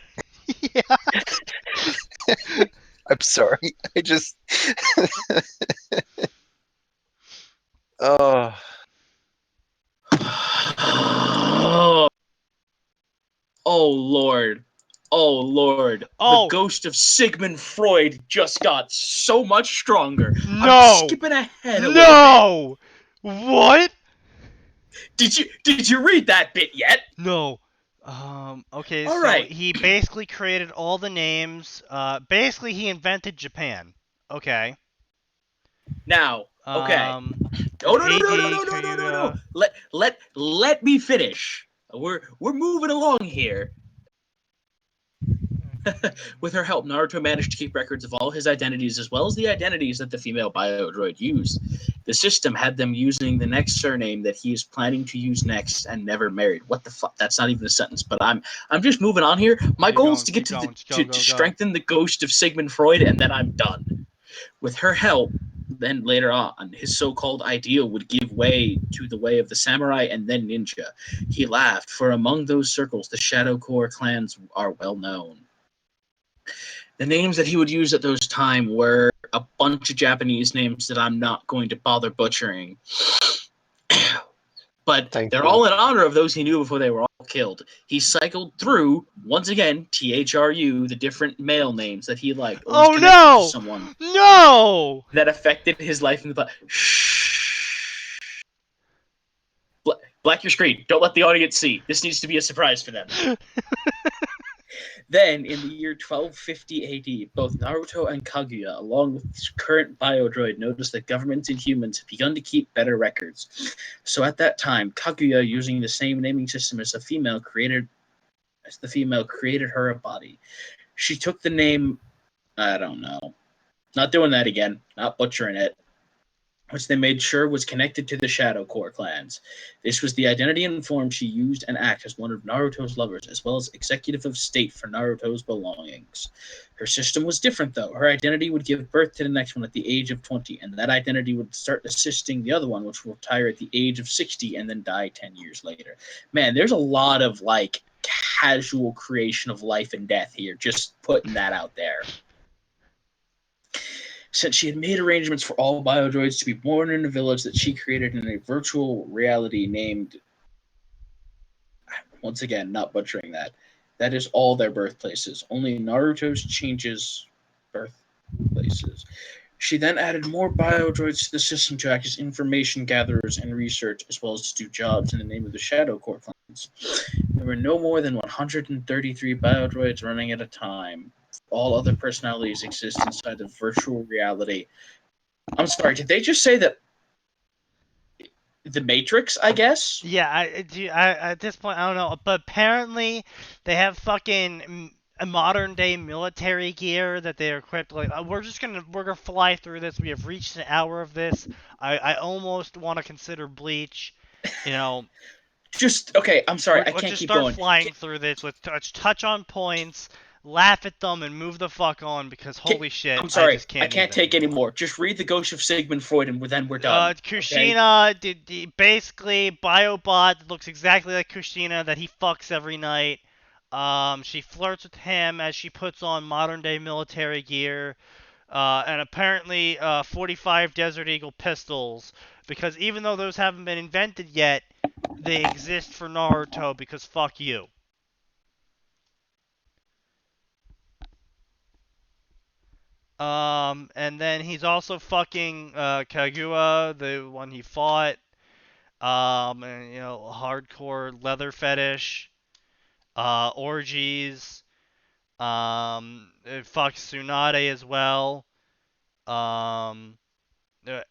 I'm sorry. I just. Oh, Oh Lord. Oh Lord. The Oh ghost of Sigmund Freud just got so much stronger. I'm no! skipping ahead a little bit. No! What? Did you read that bit yet? No. Okay, All so right. he basically created all the names. Basically he invented Japan. Okay. Now, okay. The Oh no no no no AD no no no no no. Kaguya. Let me finish. We're moving along here. With her help, Naruto managed to keep records of all his identities as well as the identities that the female biodroid used. The system had them using the next surname that he is planning to use next and never married. What the fuck? That's not even a sentence, but I'm just moving on here. My Keep goal is going, to get keep to going. to strengthen the ghost of Sigmund Freud, and then I'm done. With her help, then later on, his so-called ideal would give way to the way of the samurai and then ninja. He laughed, for among those circles, the Shadow Corps clans are well known. The names that he would use at those time were a bunch of Japanese names that I'm not going to bother butchering. But thank they're you. all in honor of those he knew before they were all killed. He cycled through, once again, THRU, the different male names that he liked or was Oh connected to no! someone No! that affected his life in the Shh. Black your screen. Don't let the audience see. This needs to be a surprise for them. Then, in the year 1250 AD, both Naruto and Kaguya, along with his current biodroid, noticed that governments and humans had begun to keep better records. So at that time, Kaguya, using the same naming system as the female, created her a body. She took the name, I don't know, not doing that again, not butchering it, which they made sure was connected to the Shadow Corps clans. This was the identity and form she used and act as one of Naruto's lovers, as well as executive of state for Naruto's belongings. Her system was different, though. Her identity would give birth to the next one at the age of 20, and that identity would start assisting the other one, which will retire at the age of 60 and then die 10 years later. Man, there's a lot of, casual creation of life and death here, just putting that out there. Since she had made arrangements for all biodroids to be born in a village that she created in a virtual reality named, once again, not butchering that is all their birthplaces. Only Naruto's changes birthplaces. She then added more biodroids to the system to act as information gatherers and research, as well as to do jobs in the name of the Shadow Corps clans. There were no more than 133 biodroids running at a time. All other personalities exist inside of virtual reality. I'm sorry, did they just say that The Matrix, I guess. Yeah, at this point I don't know, but apparently they have fucking modern day military gear that they're equipped like. We're gonna fly through this. We have reached an hour of this. I almost want to consider Bleach. You know, Just okay. I'm sorry, I let's can't just keep start going. flying through this. Let's touch on points, laugh at them, and move the fuck on because holy shit, I'm I sorry, just I can't can't even. take any more. Just read the Ghost of Sigmund Freud, and then we're done. Okay. Kushina basically Biobot that looks exactly like Kushina that he fucks every night. She flirts with him as she puts on modern day military gear. And apparently 45 Desert Eagle pistols because even though those haven't been invented yet, they exist for Naruto because fuck you. And then he's also fucking Kaguya, the one he fought. And, hardcore leather fetish, orgies. It fucks Tsunade as well. Um,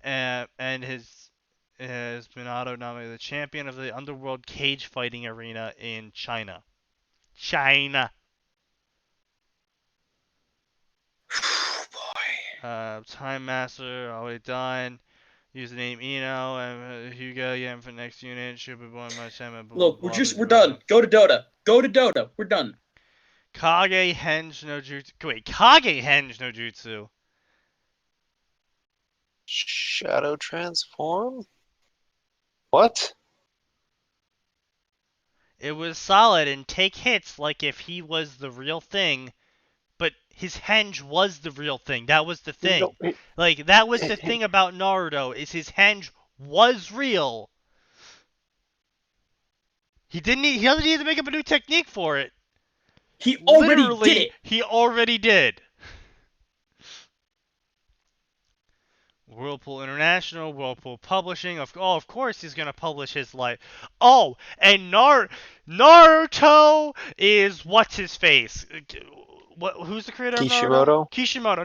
and his Minato nominated the champion of the underworld cage fighting arena in China. China. Boy. Time Master already done. Username Eno and Hugo again for next unit. Should be born my Sam. Look, we're done. Go to Dota. Go to Dota. We're done. Kage Henge no Jutsu. Wait, Kage Henge no Jutsu. Shadow transform? What? It was solid and take hits like if he was the real thing, but his henge was the real thing. That was the thing. No, Like that was the thing about Naruto is his henge was real. He doesn't need to make up a new technique for it. He already Literally, did it. he already did. Whirlpool International, Whirlpool Publishing. Of course he's gonna publish his life. Oh, and Naruto is what's his face? Who's the creator of Naruto? Kishimoto?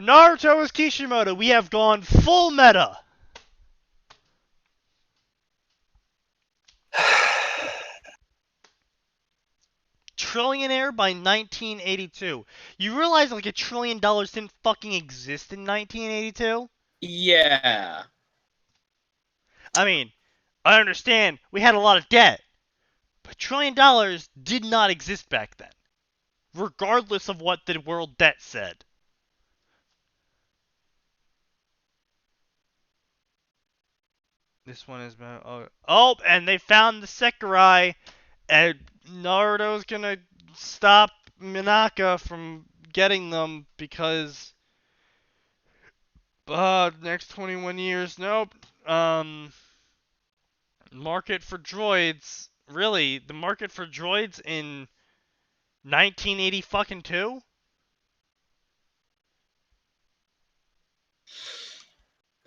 Kishimoto. Naruto is Kishimoto. We have gone full meta. Trillionaire by 1982. You realize like $1 trillion didn't fucking exist in 1982? Yeah. I mean, I understand we had a lot of debt, but $1 trillion did not exist back then, regardless of what the world debt said. This one is about and they found the Sakurai, and Naruto's gonna stop Minaka from getting them because next 21 years, nope. Market for droids, really? The market for droids in 1980 fucking 2?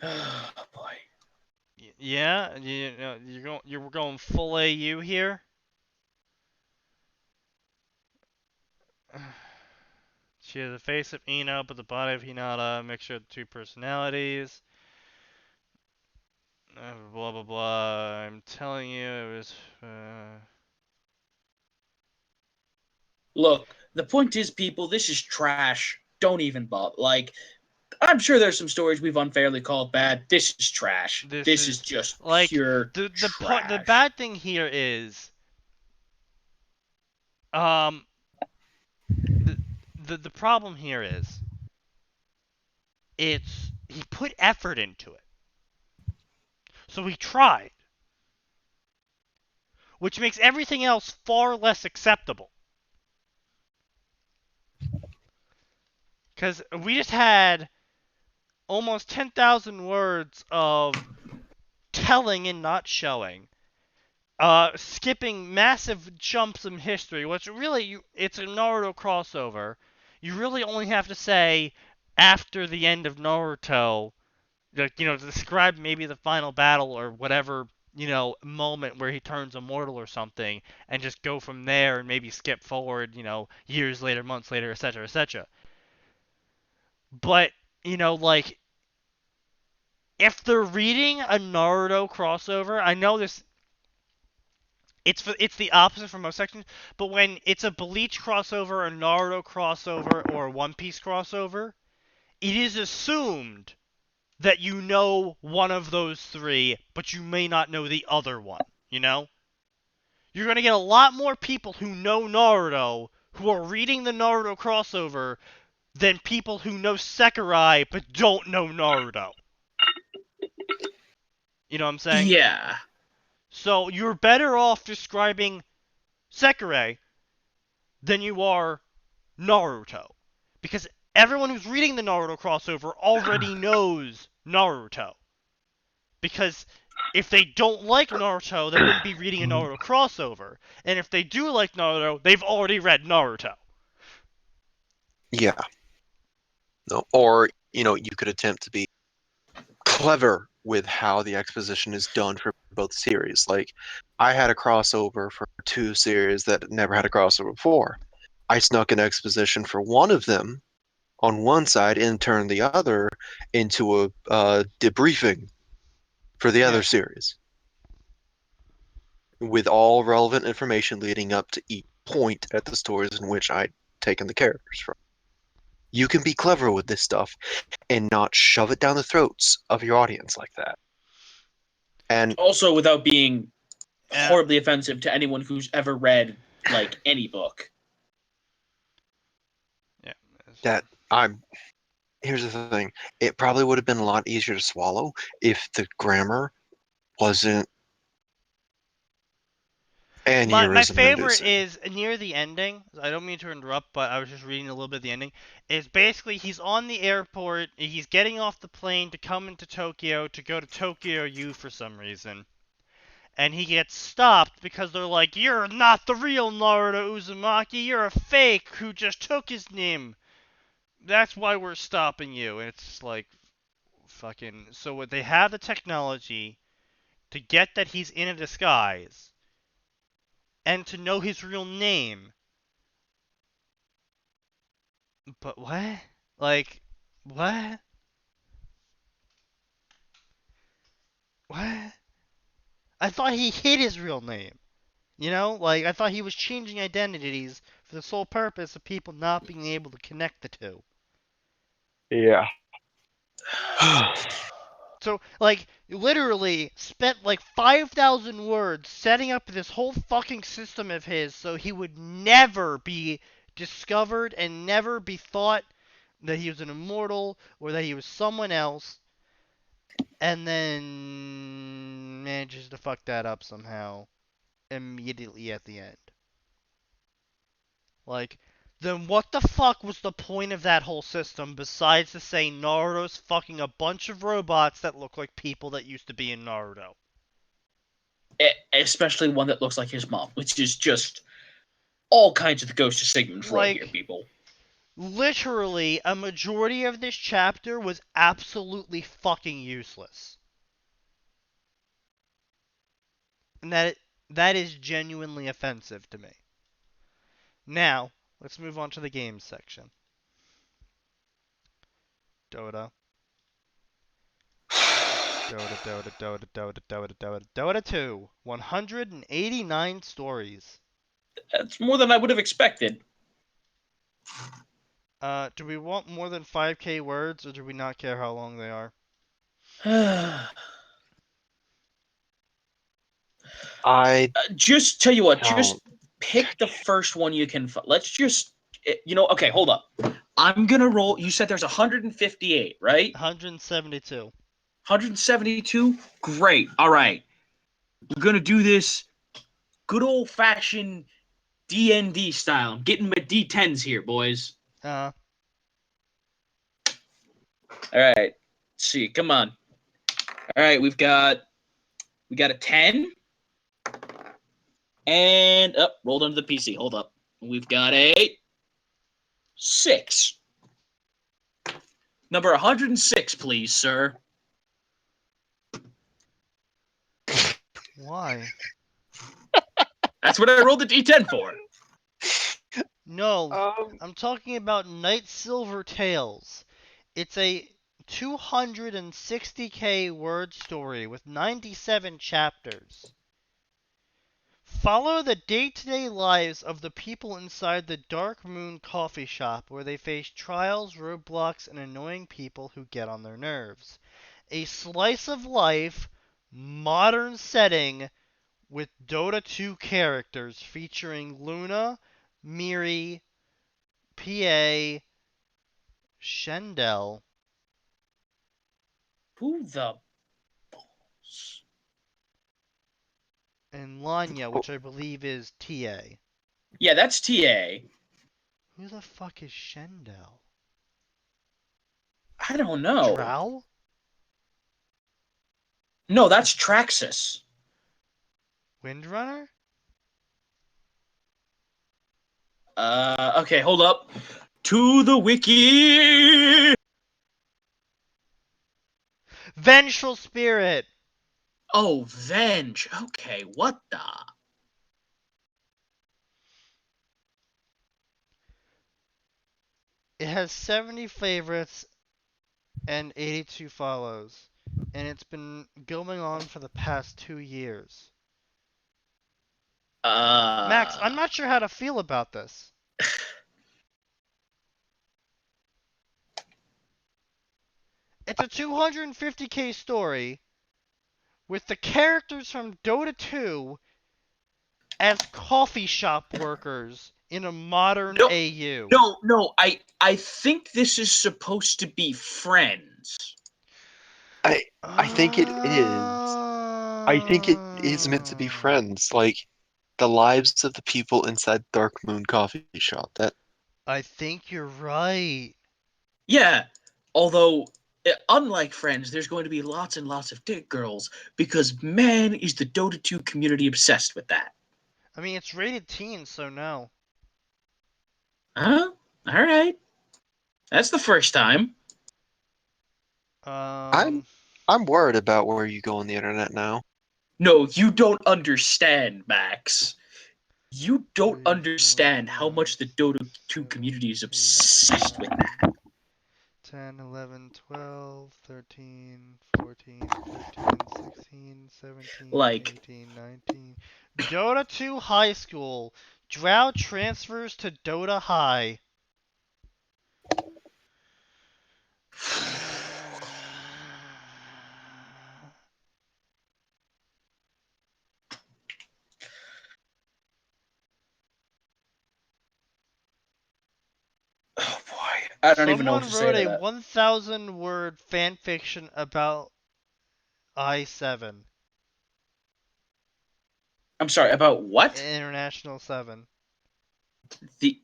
Oh boy. Yeah, you're going full AU here. She has the face of Ino, but the body of Hinata, a mixture of the two personalities. Blah blah blah. I'm telling you, it was. Look, the point is, people, this is trash. Don't even bother. Like, I'm sure there's some stories we've unfairly called bad. This is trash. This is just like pure the trash. bad thing here is the problem here is he put effort into it. So he tried, which makes everything else far less acceptable. Because we just had almost 10,000 words of telling and not showing. Skipping massive jumps in history, which really, it's a Naruto crossover. You really only have to say after the end of Naruto, to describe maybe the final battle or whatever, moment where he turns immortal or something, and just go from there and maybe skip forward, years later, months later, etc., etc. But, like, if they're reading a Naruto crossover, I know this. It's the opposite for most sections, but when it's a Bleach crossover, a Naruto crossover, or a One Piece crossover, it is assumed that you know one of those three, but you may not know the other one, you know? You're going to get a lot more people who know Naruto who are reading the Naruto crossover than people who know Sakurai but don't know Naruto. You know what I'm saying? Yeah. So you're better off describing Sakurai than you are Naruto. Because everyone who's reading the Naruto crossover already knows Naruto. Because if they don't like Naruto, they wouldn't be reading a Naruto crossover. And if they do like Naruto, they've already read Naruto. Yeah. No. Or, you could attempt to be clever with how the exposition is done for both series. Like, I had a crossover for 2 series that never had a crossover before. I snuck an exposition for one of them on one side and turned the other into a debriefing for the other Yeah. series with all relevant information leading up to each point at the stories in which I'd taken the characters from. You can be clever with this stuff and not shove it down the throats of your audience like that. And Also, without being Yeah. horribly offensive to anyone who's ever read like any book. Yeah. here's the thing. It probably would have been a lot easier to swallow if the grammar wasn't My aneurysm favorite inducing. is near the ending. I don't mean to interrupt, but I was just reading a little bit of the ending. Is basically he's on the airport. He's getting off the plane to come into Tokyo to go to Tokyo U for some reason. And he gets stopped because they're like, "You're not the real Naruto Uzumaki. You're a fake who just took his name. That's why we're stopping you." And it's like, fucking. So they have the technology to get that he's in a disguise and to know his real name. But what? Like, what? What? I thought he hid his real name. You know? Like, I thought he was changing identities for the sole purpose of people not being able to connect the two. Yeah. So, like, literally spent like 5,000 words setting up this whole fucking system of his so he would never be discovered and never be thought that he was an immortal or that he was someone else, and then manages to fuck that up somehow immediately at the end. Like, then what the fuck was the point of that whole system besides to say Naruto's fucking a bunch of robots that look like people that used to be in Naruto? Especially one that looks like his mom, which is just all kinds of the Ghost of Sigmund Freud here, Like, people. literally, a majority of this chapter was absolutely fucking useless. And that is genuinely offensive to me. Now, let's move on to the games section. Dota. Dota 2. 189 stories. That's more than I would have expected. Do we want more than 5k words, or do we not care how long they are? I Just tell you what, don't. just pick the first one you can. Let's just, okay, hold up. I'm gonna roll. You said there's 158, right? 172. 172? Great. All right. We're gonna do this good old fashioned D&D style. I'm getting my D10s here, boys. Uh, All right. Let's see. Come on. All right, we got a 10. And up, rolled under the PC. Hold up. We've got a 6. Number 106, please, sir. why? That's what I rolled the D10 for. No, I'm talking about Night Silver Tales. It's a 260k word story with 97 chapters. Follow the day-to-day lives of the people inside the Dark Moon coffee shop where they face trials, roadblocks, and annoying people who get on their nerves. A slice of life, modern setting with Dota 2 characters featuring Luna, Miri, PA, Shendel. Who the balls? And Lanya, which I believe is TA. Yeah, that's TA. Who the fuck is Shendel? I don't know. Drow? No, that's Traxxas. Windrunner? Okay, hold up. To the wiki! Vengeful Spirit! Oh, Venge. Okay, what the? It has 70 favorites and 82 follows. And it's been going on for the past 2 years. Max, I'm not sure how to feel about this. It's a 250k story with the characters from Dota 2 as coffee shop workers in a modern No, AU. No, I think this is supposed to be Friends. I think it is. I think it is meant to be Friends, like the lives of the people inside Dark Moon coffee shop. That I think you're right. Yeah, although, unlike Friends, there's going to be lots and lots of dick girls, because man, is the Dota 2 community obsessed with that. I mean, it's rated teen, so no. Huh? Alright. That's the first time. I'm worried about where you go on the internet now. No, you don't understand, Max. You don't 3, 4, understand how 5, much the Dota 2 7, community is 8, obsessed with 9, that. 10, 11, 12, 13, 14, 15, 16, 17, Like, 18, 19. Dota 2 High School. Drow transfers to Dota High. oh boy, I don't even know what Someone to say wrote to a that. 1,000 word fanfiction about I7. I'm sorry, about what? International 7. The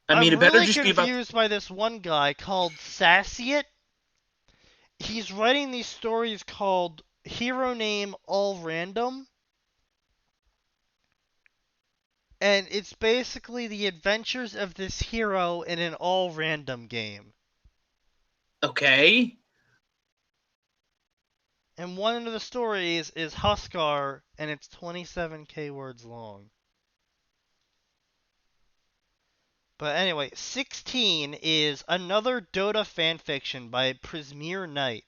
I mean, I'm it better really just be about. confused by this one guy called Sassiet. He's writing these stories called Hero Name All Random. And it's basically the adventures of this hero in an all random game. Okay. And one of the stories is Huskar, and it's 27k words long. But anyway, 16 is another Dota fanfiction by Prismere Knight.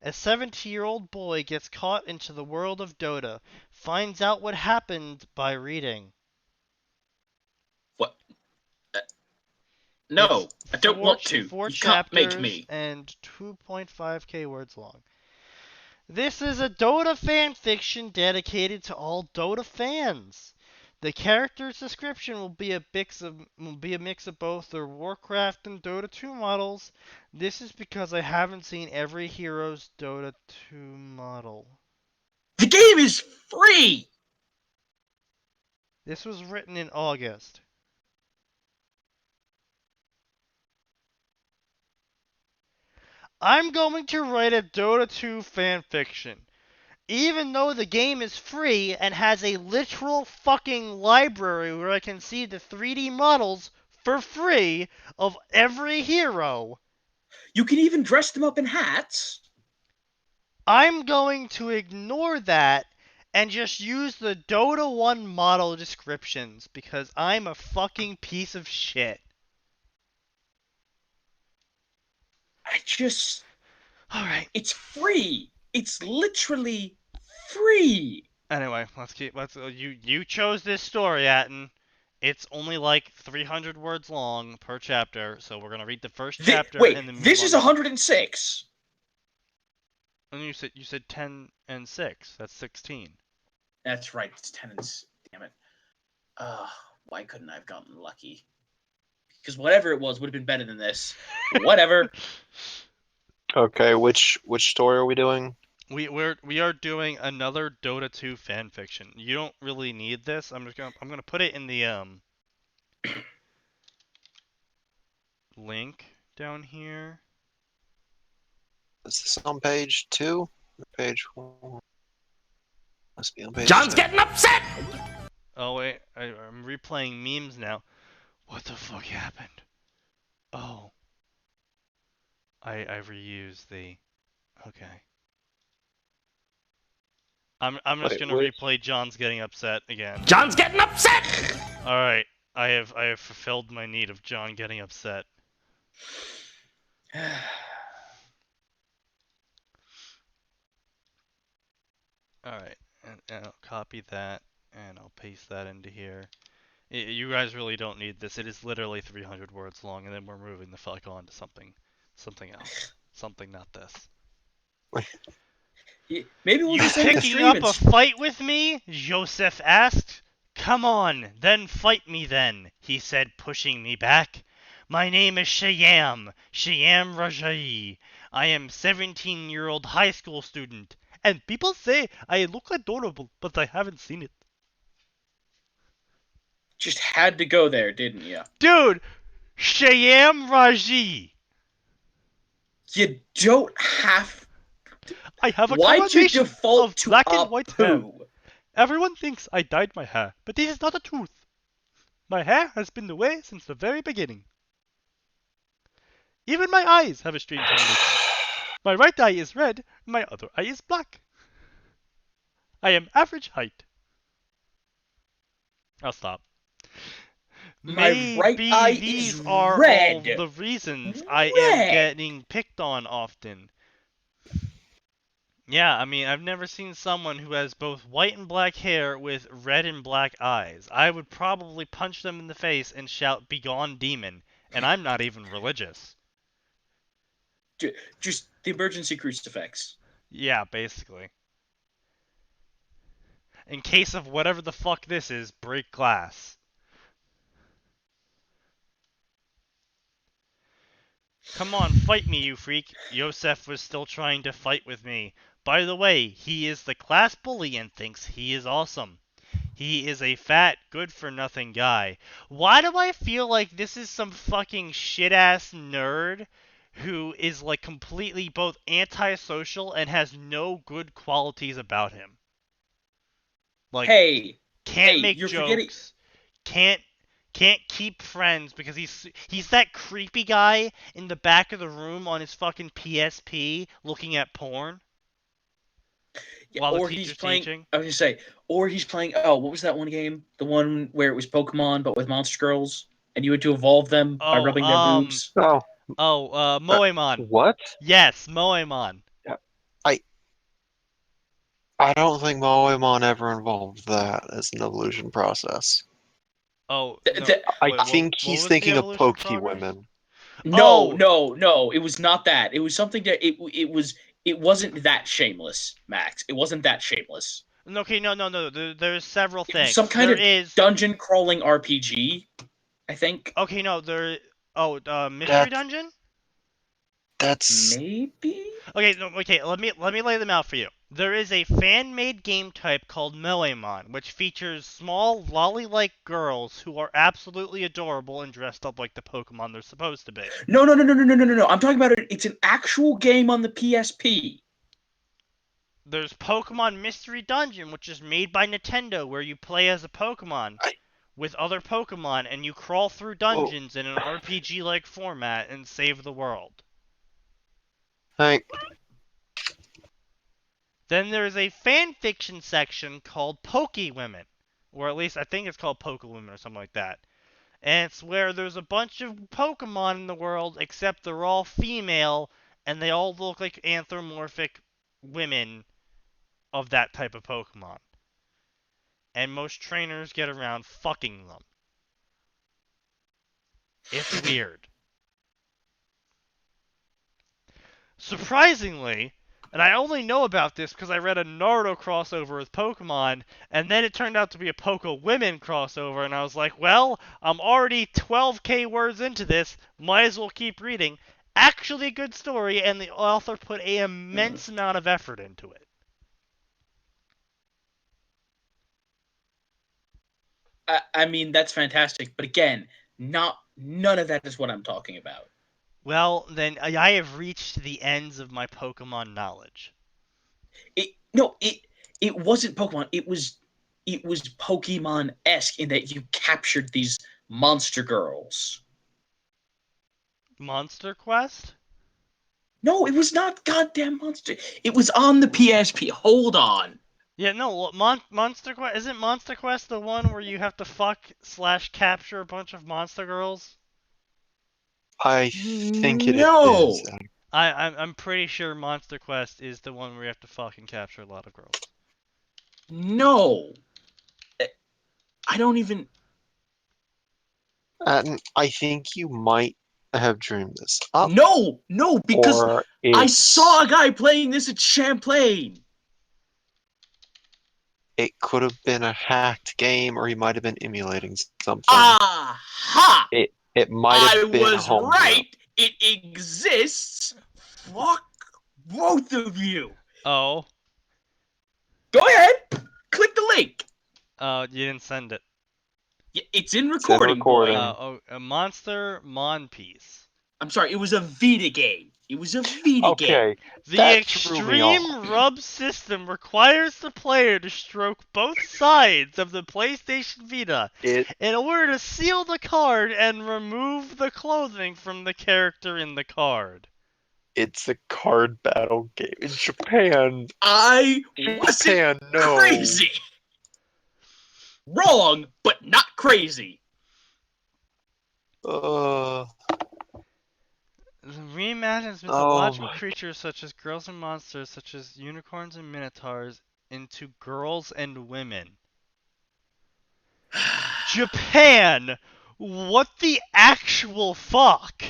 A 17-year-old boy gets caught into the world of Dota, finds out what happened by reading. What? It's No, I don't want to. four You can't make chapters me. and 2.5k words long. This is a Dota fanfiction dedicated to all Dota fans. The character's description will be a mix of both the Warcraft and Dota 2 models. This is because I haven't seen every hero's Dota 2 model. The game is free! This was written in August. I'm going to write a Dota 2 fanfiction. Even though the game is free and has a literal fucking library where I can see the 3D models for free of every hero, You can even dress them up in hats. I'm going to ignore that and just use the Dota 1 model descriptions because I'm a fucking piece of shit. Alright. It's free. It's literally free. Anyway, you chose this story, Atin. It's only like 300 words long per chapter, so we're gonna read the first chapter and then move this on is to- 106. And you said 10 and 6. That's 16. That's right. It's 10 and damn it. Why couldn't I have gotten lucky? Because whatever it was would have been better than this. Whatever. Okay, which story are we doing? We are doing another Dota 2 fanfiction. You don't really need this. I'm gonna put it in the link down here. Is this on page 2? Page 1? Must be on page John's 2. getting upset! Oh wait, I'm replaying memes now. What the fuck happened? Oh. I reused the... Okay. I'm just Wait, gonna which- replay John's getting upset again. John's getting upset! Alright. I have fulfilled my need of John getting upset. Alright. And I'll copy that and I'll paste that into here. You guys really don't need this. It is literally 300 words long, and then we're moving the fuck on to something else. Something not this. Maybe we'll You just end the picking stream up and a fight with me? Joseph asked. Come on, then fight me then, he said, pushing me back. My name is Shyam Rajai. I am 17-year-old high school student, and people say I look adorable, but I haven't seen it. just had to go there, didn't you? Dude, Shyam Raji. You don't have. I have a Why'd you combination default of to black and white hair. Apu? Everyone thinks I dyed my hair, but this is not the truth. My hair has been the way since the very beginning. Even my eyes have a strange combination. My right eye is red, my other eye is black. I am average height. I'll stop. My right eye these is are red. all the reasons I am Red. getting picked on often. Yeah, I mean, I've never seen someone who has both white and black hair with red and black eyes. I would probably punch them in the face and shout, "Begone, demon," and I'm not even religious. Just the emergency crucifix. Yeah, basically. In case of whatever the fuck this is, break glass. Come on, fight me, you freak. Yosef was still trying to fight with me. By the way, he is the class bully and thinks he is awesome. He is a fat, good-for-nothing guy. Why do I feel like this is some fucking shit-ass nerd who is, like, completely both antisocial and has no good qualities about him? Like, Hey, can't make you're jokes, can't keep friends because he's that creepy guy in the back of the room on his fucking PSP looking at porn while or the he's teacher's playing. teaching. I was gonna say, or he's playing. Oh, what was that one game? The one where it was Pokemon but with monster girls, and you had to evolve them by Oh, rubbing their boobs. Moemon. What? Yes, Moemon. I don't think Moemon ever involved that as an evolution process. Oh, Th- no, th- I wait, think what he's was the thinking of evolution Pokey progress? women. No, Oh. no, it was not that. It was something that it wasn't that shameless, Max. It wasn't that shameless. Okay, no. There's several It was things. some kind There of is. dungeon crawling RPG, I think. Okay, no, there. Oh, mystery That's- dungeon. That's Maybe. Okay, no, okay. Let me lay them out for you. There is a fan-made game type called Moemon, which features small lolly-like girls who are absolutely adorable and dressed up like the Pokemon they're supposed to be. No. I'm talking about it. It's an actual game on the PSP. There's Pokemon Mystery Dungeon, which is made by Nintendo, where you play as a Pokemon with other Pokemon, and you crawl through dungeons in an RPG-like format and save the world. Hank. Then there's a fan fiction section called Pokey Women, or at least I think it's called Poke Women or something like that. And it's where there's a bunch of Pokemon in the world, except they're all female, and they all look like anthropomorphic women of that type of Pokemon. And most trainers get around fucking them. It's weird. Surprisingly, and I only know about this because I read a Naruto crossover with Pokemon, and then it turned out to be a Poke Women crossover, and I was like, well, I'm already 12k words into this, might as well keep reading. Actually a good story, and the author put an immense amount of effort into it. I mean, that's fantastic, but again, none of that is what I'm talking about. Well, then I have reached the ends of my Pokemon knowledge. It wasn't Pokemon. It was Pokemon-esque in that you captured these monster girls. Monster Quest? No, it was not goddamn monster. It was on the PSP. Hold on. Yeah, no, Monster Quest, isn't Monster Quest the one where you have to fuck/capture a bunch of monster girls? I think it No. is. I'm pretty sure Monster Quest is the one where you have to fucking capture a lot of girls. No. I don't even... I think you might have dreamed this up. No, because or I saw a guy playing this at Champlain. It could have been a hacked game, or he might have been emulating something. Aha! It might have been I was homebrew. right. It exists. Fuck both of you. Oh. Go ahead. Click the link. You didn't send it. It's in It's in recording, recording. boy. A Monster Mon piece. I'm sorry, it was a Vita game. It was a Vita game. Okay, The that threw me off. Extreme Rub system requires the player to stroke both sides of the PlayStation Vita in order to seal the card and remove the clothing from the character in the card. It's a card battle game in Japan. I In wasn't Japan, no. crazy. Wrong, but not crazy. Reimagines mythological creatures such as girls and monsters, such as unicorns and minotaurs, into girls and women. Japan! What the actual fuck?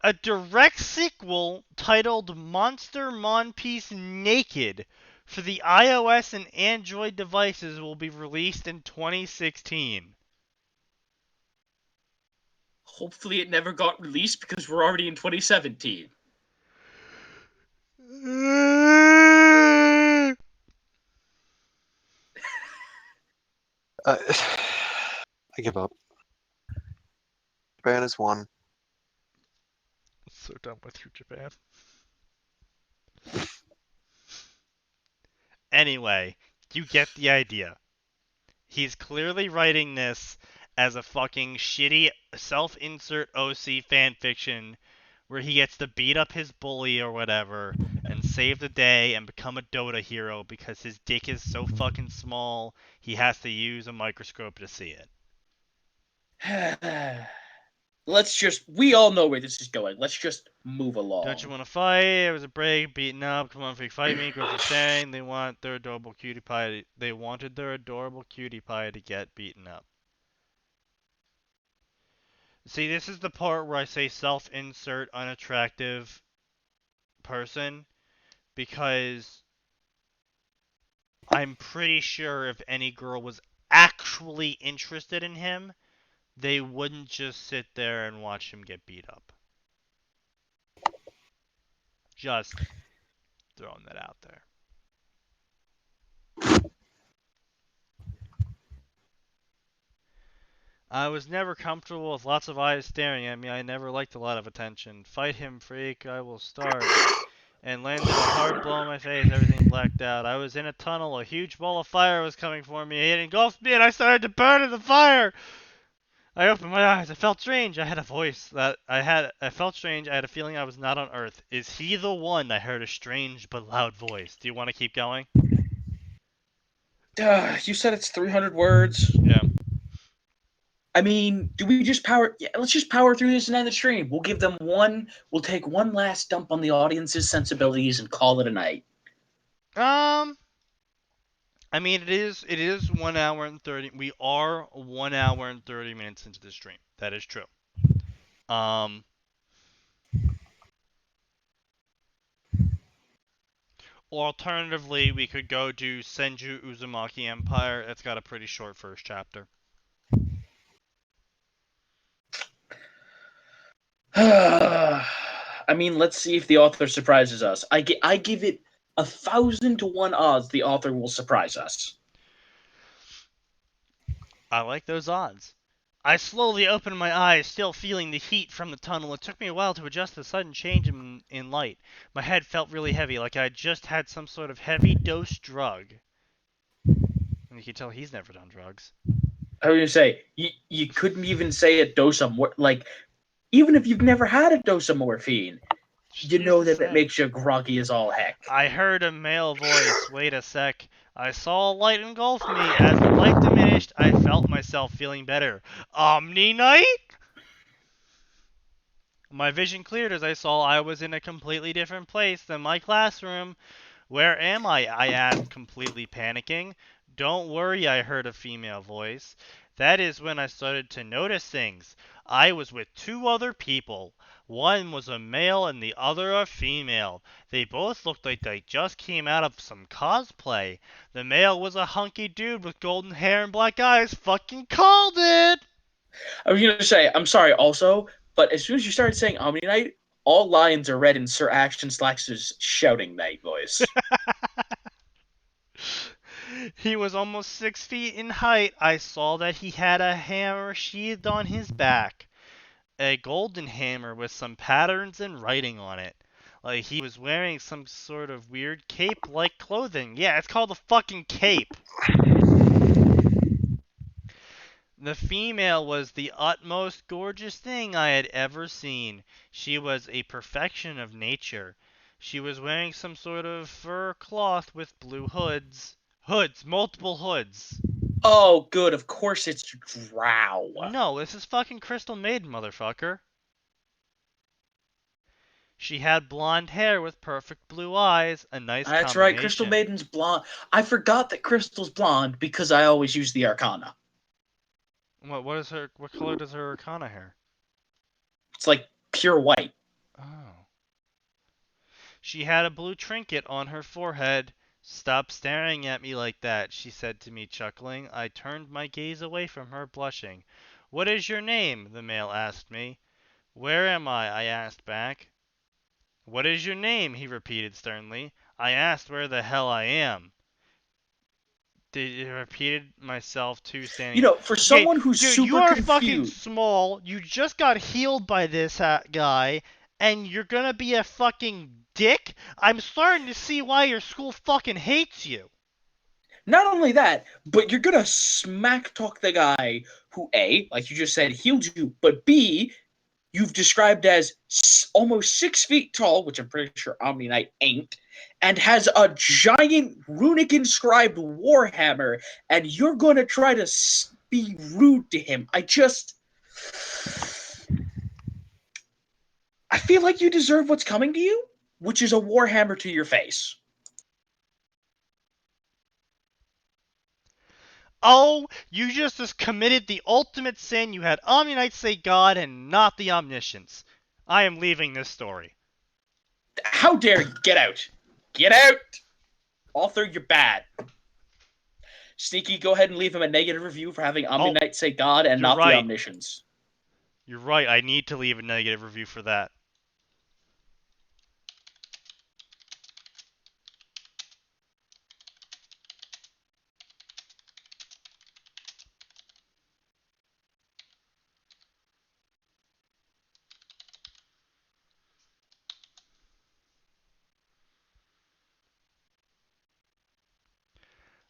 A direct sequel titled Monster Mon Piece Naked for the iOS and Android devices will be released in 2016. Hopefully it never got released because we're already in 2017. I give up. Japan is one. So done with you, Japan. Anyway, you get the idea. He's clearly writing this as a fucking shitty self-insert OC fanfiction where he gets to beat up his bully or whatever and save the day and become a Dota hero because his dick is so fucking small he has to use a microscope to see it. We all know where this is going. Let's just move along. Don't you want to fight? It was a break, beaten up. Come on, freak, fight me. Girls are saying they want their adorable cutie pie. They wanted their adorable cutie pie to get beaten up. See, this is the part where I say self-insert unattractive person because I'm pretty sure if any girl was actually interested in him, they wouldn't just sit there and watch him get beat up. Just throwing that out there. I was never comfortable with lots of eyes staring at me. I never liked a lot of attention. Fight him, freak. I will start. And landed a hard blow in my face. Everything blacked out. I was in a tunnel. A huge ball of fire was coming for me. It engulfed me and I started to burn in the fire. I opened my eyes. I felt strange. I had a voice that I felt strange. I had a feeling I was not on Earth. Is he the one? I heard a strange but loud voice. Do you want to keep going? You said it's 300 words. Yeah. I mean, do we just power? Yeah, let's just power through this and end the stream. We'll give them one. We'll take one last dump on the audience's sensibilities and call it a night. I mean, it is 1 hour and 30. We are 1 hour and 30 minutes into the stream. That is true. Um. Alternatively, we could go to Senju Uzumaki Empire. It's got a pretty short first chapter. I mean, let's see if the author surprises us. I give it 1,000 to 1 odds the author will surprise us. I like those odds. I slowly opened my eyes, still feeling the heat from the tunnel. It took me a while to adjust to the sudden change in light. My head felt really heavy, like I had just had some sort of heavy dose drug. And you can tell he's never done drugs. I was gonna say you couldn't even say a dose of like even if you've never had a dose of morphine, you know that it makes you groggy as all heck. I heard a male voice. Wait a sec. I saw a light engulf me. As the light diminished, I felt myself feeling better. Omni Knight? My vision cleared as I saw I was in a completely different place than my classroom. Where am I asked, completely panicking. Don't worry, I heard a female voice. That is when I started to notice things. I was with two other people. One was a male and the other a female. They both looked like they just came out of some cosplay. The male was a hunky dude with golden hair and black eyes. Fucking called it! I was gonna say, I'm sorry also, but as soon as you started saying Omni Knight, all lines are read in Sir Action Slax's shouting knight voice. He was almost 6 feet in height. I saw that he had a hammer sheathed on his back. A golden hammer with some patterns and writing on it. Like he was wearing some sort of weird cape-like clothing. Yeah, it's called a fucking cape. The female was the utmost gorgeous thing I had ever seen. She was a perfection of nature. She was wearing some sort of fur cloth with blue hoods. Hoods, multiple hoods. Oh, good. Of course it's Drow. No, this is fucking Crystal Maiden, motherfucker. She had blonde hair with perfect blue eyes, a nice That's right. Crystal combination. Maiden's blonde. I forgot that Crystal's blonde because I always use the Arcana. What color does her Arcana hair? It's like pure white. Oh. She had a blue trinket on her forehead. Stop staring at me like that, she said to me, chuckling. I turned my gaze away from her, blushing. What is your name? The male asked me. Where am I asked back. What is your name? He repeated sternly. I asked where the hell I am. I repeated myself too, standing. You know, for Okay, someone who's dude, you super are fucking confused. small. You just got healed by this guy, and you're gonna be a fucking dick? I'm starting to see why your school fucking hates you. Not only that, but you're gonna smack talk the guy who A, like you just said, healed you, but B, you've described as almost 6 feet tall, which I'm pretty sure Omni Knight ain't, and has a giant runic inscribed warhammer, and you're going to try to be rude to him. I feel like you deserve what's coming to you, which is a warhammer to your face. Oh, you just committed the ultimate sin. You had Omni Knight say God and not the Omniscience. I am leaving this story. How dare you? Get out. Get out! Author, you're bad. Sneaky, go ahead and leave him a negative review for having Omni Knight say God and you're not right. the Omniscience. You're right. I need to leave a negative review for that.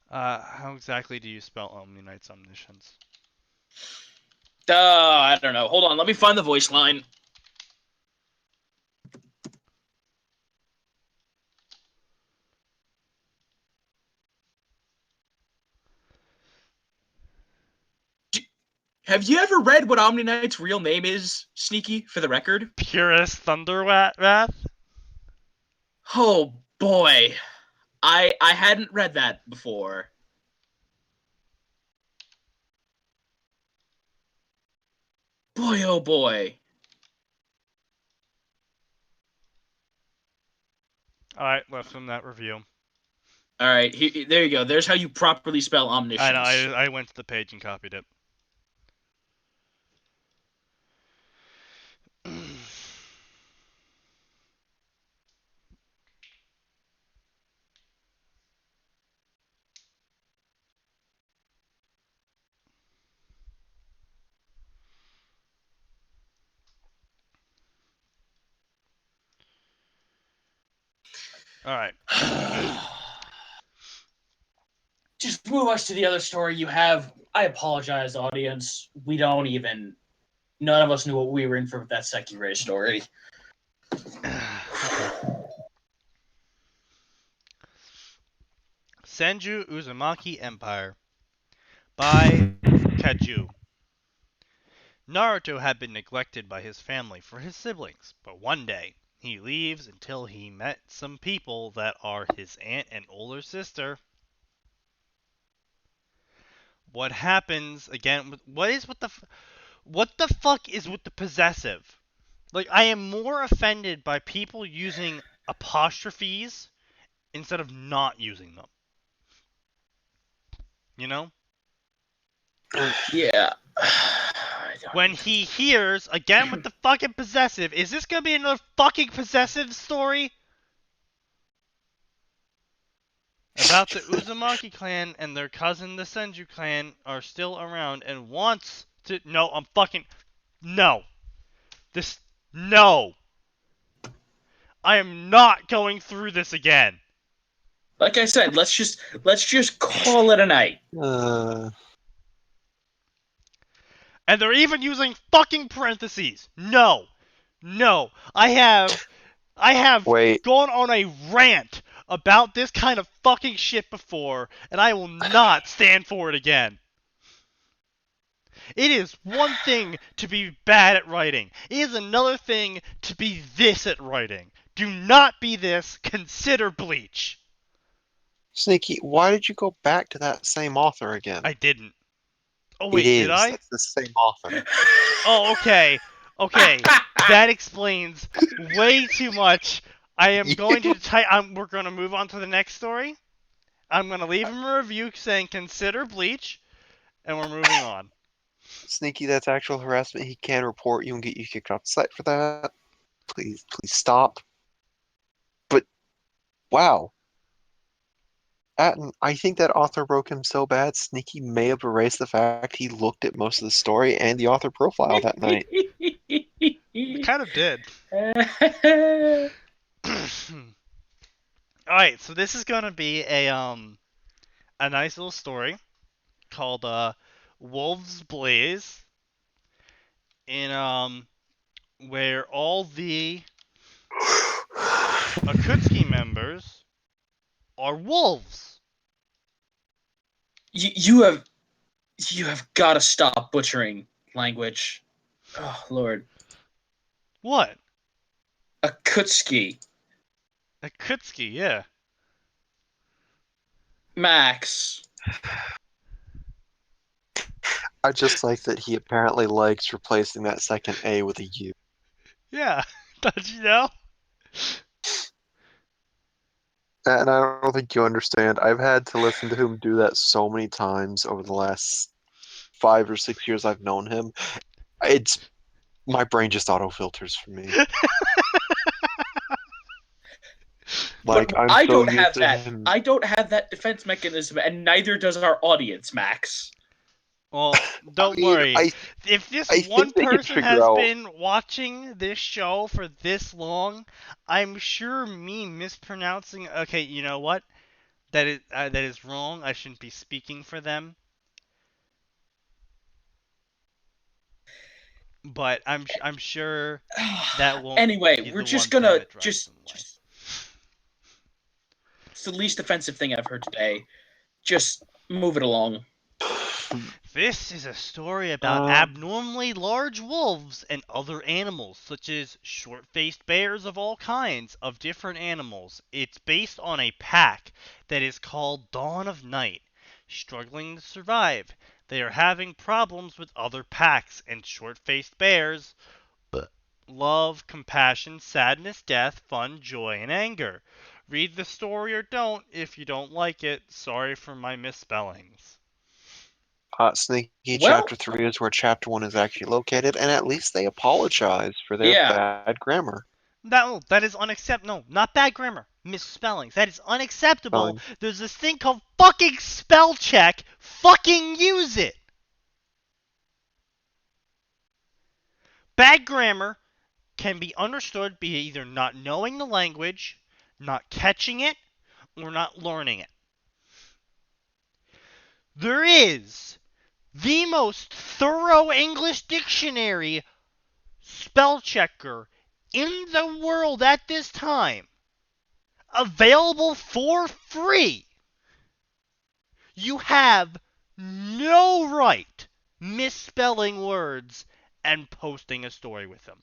How exactly do you spell Omni Knight's Omniscience? I don't know. Hold on, let me find the voice line. Have you ever read what Omni Knight's real name is, Sneaky, for the record? Purest Thunder Wrath? Oh boy. I hadn't read that before. Boy, oh boy. Alright, left from that review. All right, there you go. There's how you properly spell I omniscience. know, I went to the page and copied it. Alright. Just move us to the other story you have. I apologize, audience. We don't even. None of us knew what we were in for with that Sekirei story. Okay. Senju Uzumaki Empire by Kaju. Naruto had been neglected by his family for his siblings, but one day he leaves until he met some people that are his aunt and older sister. What happens again? What the fuck is with the possessive? Like, I am more offended by people using apostrophes instead of not using them. You know? Yeah. When he hears, again with the fucking possessive, is this gonna be another fucking possessive story? About the Uzumaki clan and their cousin the Senju clan are still around and wants to... No, I'm fucking... No. No. I am not going through this again. Like I said, let's just call it a night. And they're even using fucking parentheses. No. No. I have Wait, gone on a rant about this kind of fucking shit before, and I will not stand for it again. It is one thing to be bad at writing. It is another thing to be this at writing. Do not be this. Consider Bleach. Sneaky, why did you go back to that same author again? I didn't. Oh, It wait, did is. I? It's the same author. Oh, okay. Okay. That explains way too much. I am going to we're going to move on to the next story. I'm going to leave him a review saying consider Bleach, and we're moving on. Sneaky, that's actual harassment. He can report you and get you kicked off the site for that. Please stop. But, wow. Atin, I think that author broke him so bad, Sneaky may have erased the fact he looked at most of the story and the author profile that night. I kind of did. Alright, so this is going to be a nice little story called Wolves Blaze, in where all the Akutsuki members are wolves. you have got to stop butchering language. Oh Lord, What? Akutsuki, Akutsuki, yeah. Max. I just like that he apparently likes replacing that second A with a U. Yeah. Don't you know? And I don't think you understand. I've had to listen to him do that so many times over the last 5 or 6 years I've known him. It's my brain just auto filters for me. Like, But I'm I so don't used have to that. him. I don't have that defense mechanism, and neither does our audience, Max. Well, don't mean, worry. I If this I one think they could person figure has out. been watching this show for this long, I'm sure me mispronouncing. Okay, you know what? That is wrong. I shouldn't be speaking for them. but I'm sure that won't Anyway, be we're the just one thing gonna that drives them away. it's the least offensive thing I've heard today. Just move it along. This is a story about abnormally large wolves and other animals, such as short-faced bears of all kinds of different animals. It's based on a pack that is called Dawn of Night. Struggling to survive, they are having problems with other packs, and short-faced bears love, compassion, sadness, death, fun, joy, and anger. Read the story or don't if you don't like it. Sorry for my misspellings. Sneaky Well- Chapter 3 is where Chapter 1 is actually located, and at least they apologize for their Yeah. bad grammar. No, that is unacceptable. No, not bad grammar. Misspellings. That is unacceptable. Spelling. There's this thing called fucking spell check. Fucking use it. Bad grammar can be understood by either not knowing the language, not catching it, or not learning it. There is the most thorough English dictionary spell checker in the world at this time, available for free. You have no right misspelling words and posting a story with them.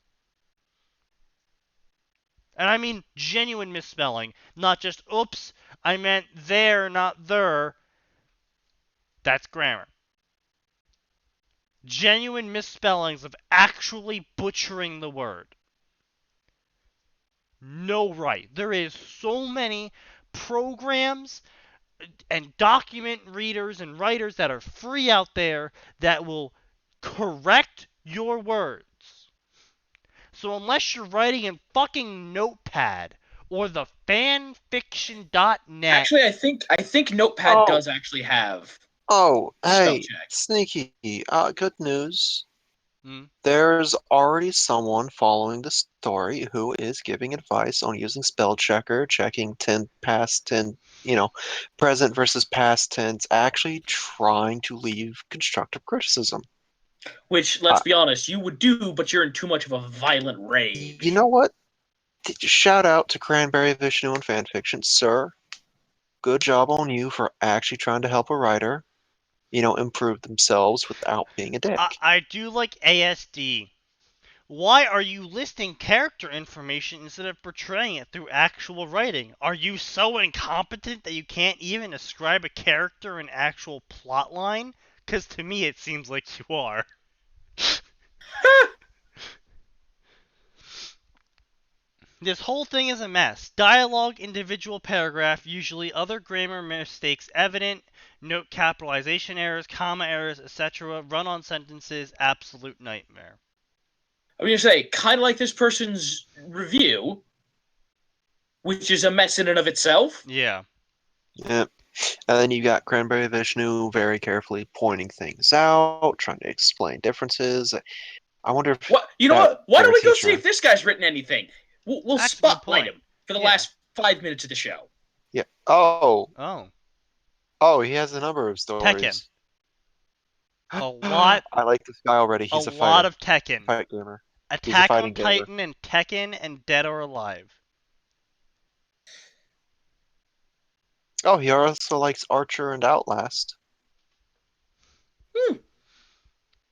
And I mean genuine misspelling, not just, oops, I meant there, not there. That's grammar. Genuine misspellings of actually butchering the word. No right. There is so many programs and document readers and writers that are free out there that will correct your words. So unless you're writing in fucking Notepad or the fanfiction.net. Actually, I think Notepad Oh. does actually have. Oh, Spell hey, check. Sneaky, good news. Hmm? There's already someone following the story who is giving advice on using spell checker, checking past tense, present versus past tense, actually trying to leave constructive criticism. Which, let's be honest, you would do, but you're in too much of a violent rage. You know what? Shout out to Cranberry Vishnu and Fanfiction. Sir, good job on you for actually trying to help a writer, improve themselves without being a dick. I do like ASD. Why are you listing character information instead of portraying it through actual writing? Are you so incompetent that you can't even ascribe a character an actual plot line? Because to me it seems like you are. This whole thing is a mess. Dialogue, individual paragraph, usually other grammar mistakes evident, note capitalization errors, comma errors, etc. Run-on sentences, absolute nightmare. I'm gonna say, kind of like this person's review, which is a mess in and of itself. Yeah. Yep. And then you got Cranberry Vishnu very carefully pointing things out, trying to explain differences. I wonder if What? You know that what? Why don't we go guarantees see your- if this guy's written anything? We'll That's a good spotlight point. him for the Yeah. last 5 minutes of the show. Yeah. Oh, Oh. he has a number of stories. Tekken. A lot. I like this guy already. He's a lot fighter. of Tekken. Fight gamer. Attack on fighting gamer. Titan and Tekken and Dead or Alive. Oh, he also likes Archer and Outlast.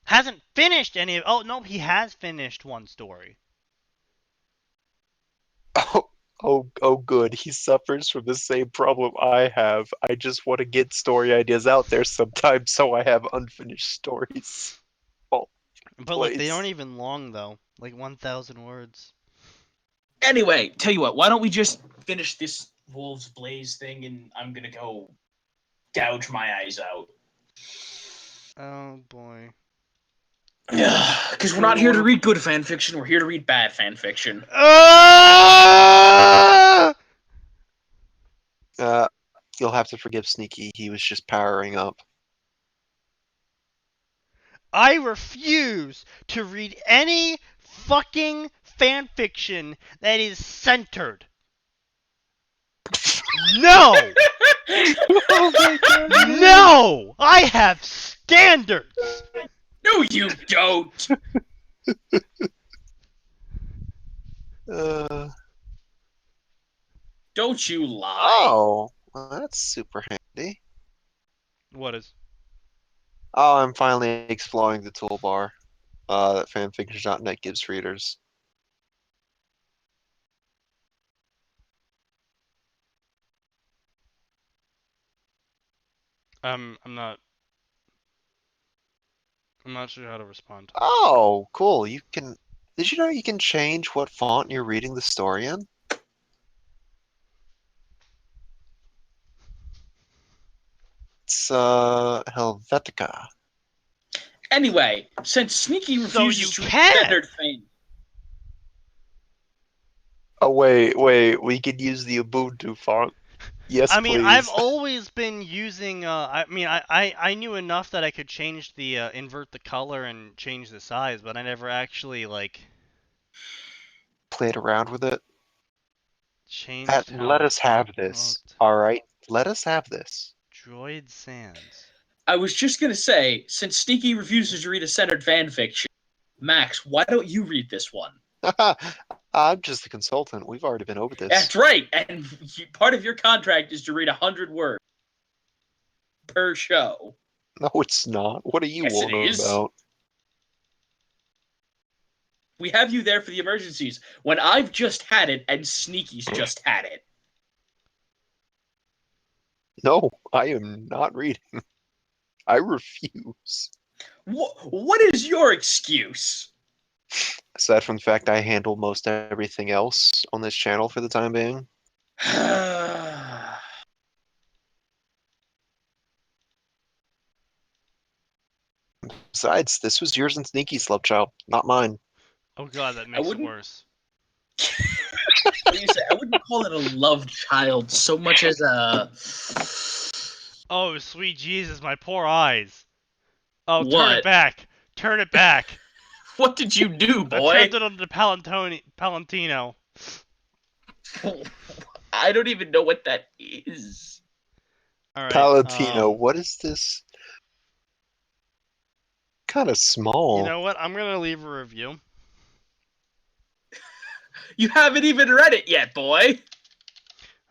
Hasn't finished any of... Oh, no, he has finished one story. Oh, good. He suffers from the same problem I have. I just want to get story ideas out there sometimes, so I have unfinished stories. But look, they Please. aren't even long, though. Like 1,000 words. Anyway, tell you what, why don't we just finish this Wolves Blaze thing, and I'm gonna go gouge my eyes out. Oh, boy. Because we're not here to read good fanfiction, we're here to read bad fanfiction. You'll have to forgive Sneaky. He was just powering up. I refuse to read any fucking fanfiction that is centered. No! Oh my God. No! I have standards! No, you don't! Uh, Don't you lie. oh, well, that's super handy. What is? Oh, I'm finally exploring the toolbar that fanfiction.net gives readers. I'm not. I'm not sure how to respond to that. Oh, cool. You can. Did you know you can change what font you're reading the story in? It's Helvetica. Anyway, since Sneaky So refuses you to read can. standard fame, Oh, wait, we could use the Ubuntu font. Yes, I mean, I've please. always been using. I knew enough that I could change the invert the color and change the size, but I never actually like Played around with it. changed how Let us have this. looked. All right, let us have this. Droid Sands. I was just gonna say, since Sneaky refuses to read a centered fan fiction, Max, why don't you read this one? I'm just the consultant. We've already been over this. That's right, and part of your contract is to read 100 words per show. No, it's not. What are you Yes, it on is. about? We have you there for the emergencies when I've just had it and Sneaky's just had it. No, I am not reading. I refuse. What is your excuse? Aside from the fact I handle most everything else on this channel for the time being. Besides, this was yours and Sneaky's love child, not mine. Oh god, that I makes it wouldn't. worse. What you say? I wouldn't call it a love child so much as a. Oh sweet Jesus, my poor eyes. Oh, turn it What? back. Turn it back. What did you do, I boy? turned it on the Palantino. I don't even know what that is. All right. Palatino, what is this? Kind of You small. know what? I'm gonna leave a review. You haven't even read it yet, boy.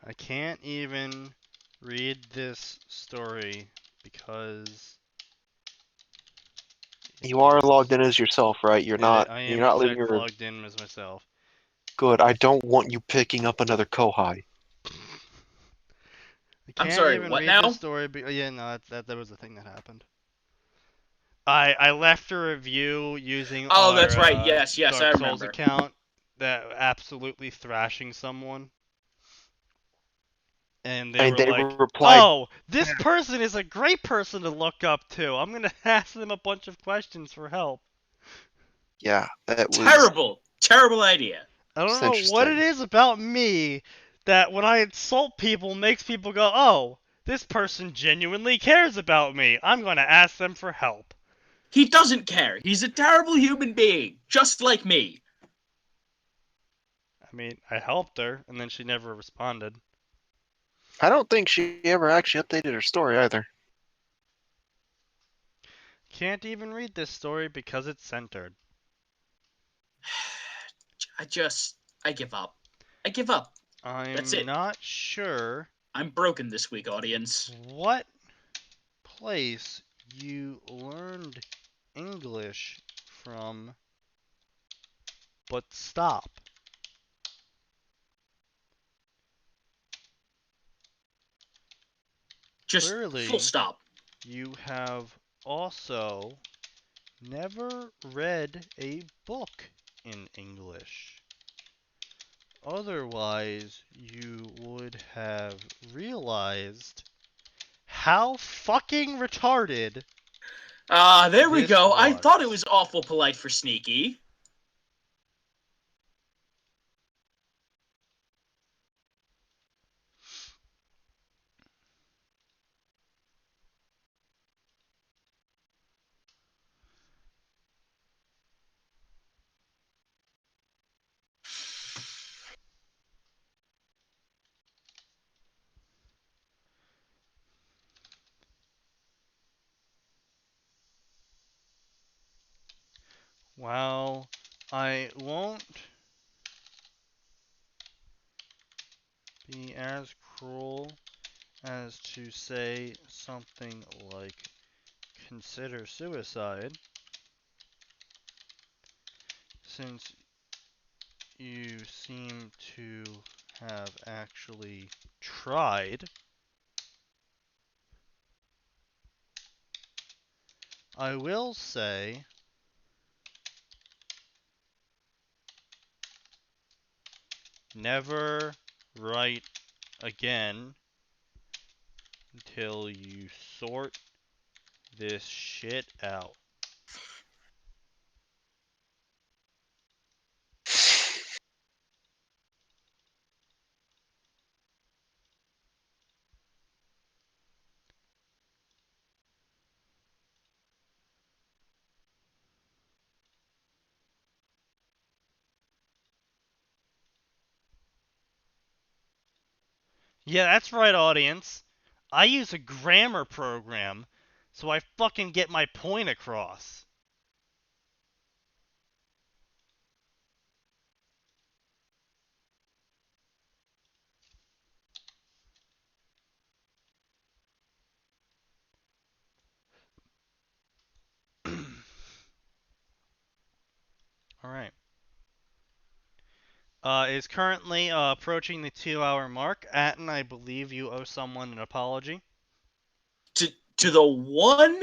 I can't even read this story because You are it logged is. in as yourself, right? You're not. I You're am in not leaving fact your. logged in as myself. Good. I don't want you picking up another Kohai. I I'm can't sorry, even what read this now? story. Yeah, no, that was the thing that happened. I left a review using Oh, that's our right. Yes, I Dark Souls remember. account that absolutely thrashing someone. And they And were they like, replied, "Oh, this person is a great person to look up to. I'm gonna ask them a bunch of questions for help." "Yeah, that was Terrible idea. I don't it's know what it interesting." is about me that when I insult people makes people go, "Oh, this person genuinely cares about me. I'm gonna ask them for help." He doesn't care. He's a terrible human being, just like me. I mean, I helped her, and then she never responded. I don't think she ever actually updated her story either. Can't even read this story because it's centered. I give up. I give up. That's I'm it. not sure I'm broken this week, audience. what place you learned English from, but stop. Just full Clearly, stop. you have also never read a book in English. Otherwise, you would have realized how fucking retarded There we this go. I thought it was. was awful polite for Sneaky. While I won't be as cruel as to say something like consider suicide, since you seem to have actually tried, I will say never write again until you sort this shit out. Yeah, that's right, audience. I use a grammar program, so I fucking get my point across. Alright. Is currently approaching the 2-hour mark. Atin, I believe you owe someone an apology. To the one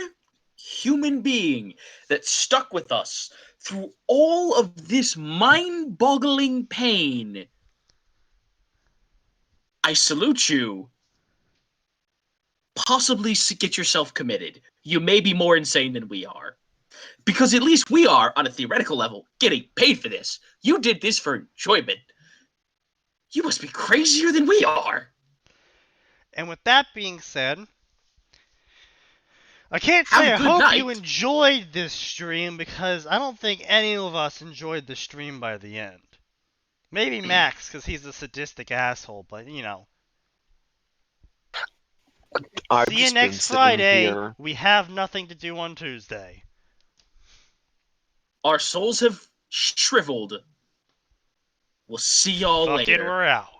human being that stuck with us through all of this mind-boggling pain, I salute you. Possibly get yourself committed. You may be more insane than we are. Because at least we are, on a theoretical level, getting paid for this. You did this for enjoyment. You must be crazier than we are. And with that being said, I can't Have say a I good hope you night. enjoyed this stream, because I don't think any of us enjoyed the stream by the end. Maybe Max, because he's a sadistic asshole, but you know. I've See you just been next sitting Friday. here. We have nothing to do on Tuesday. Our souls have shriveled. We'll see y'all Fuck it, later. we're out.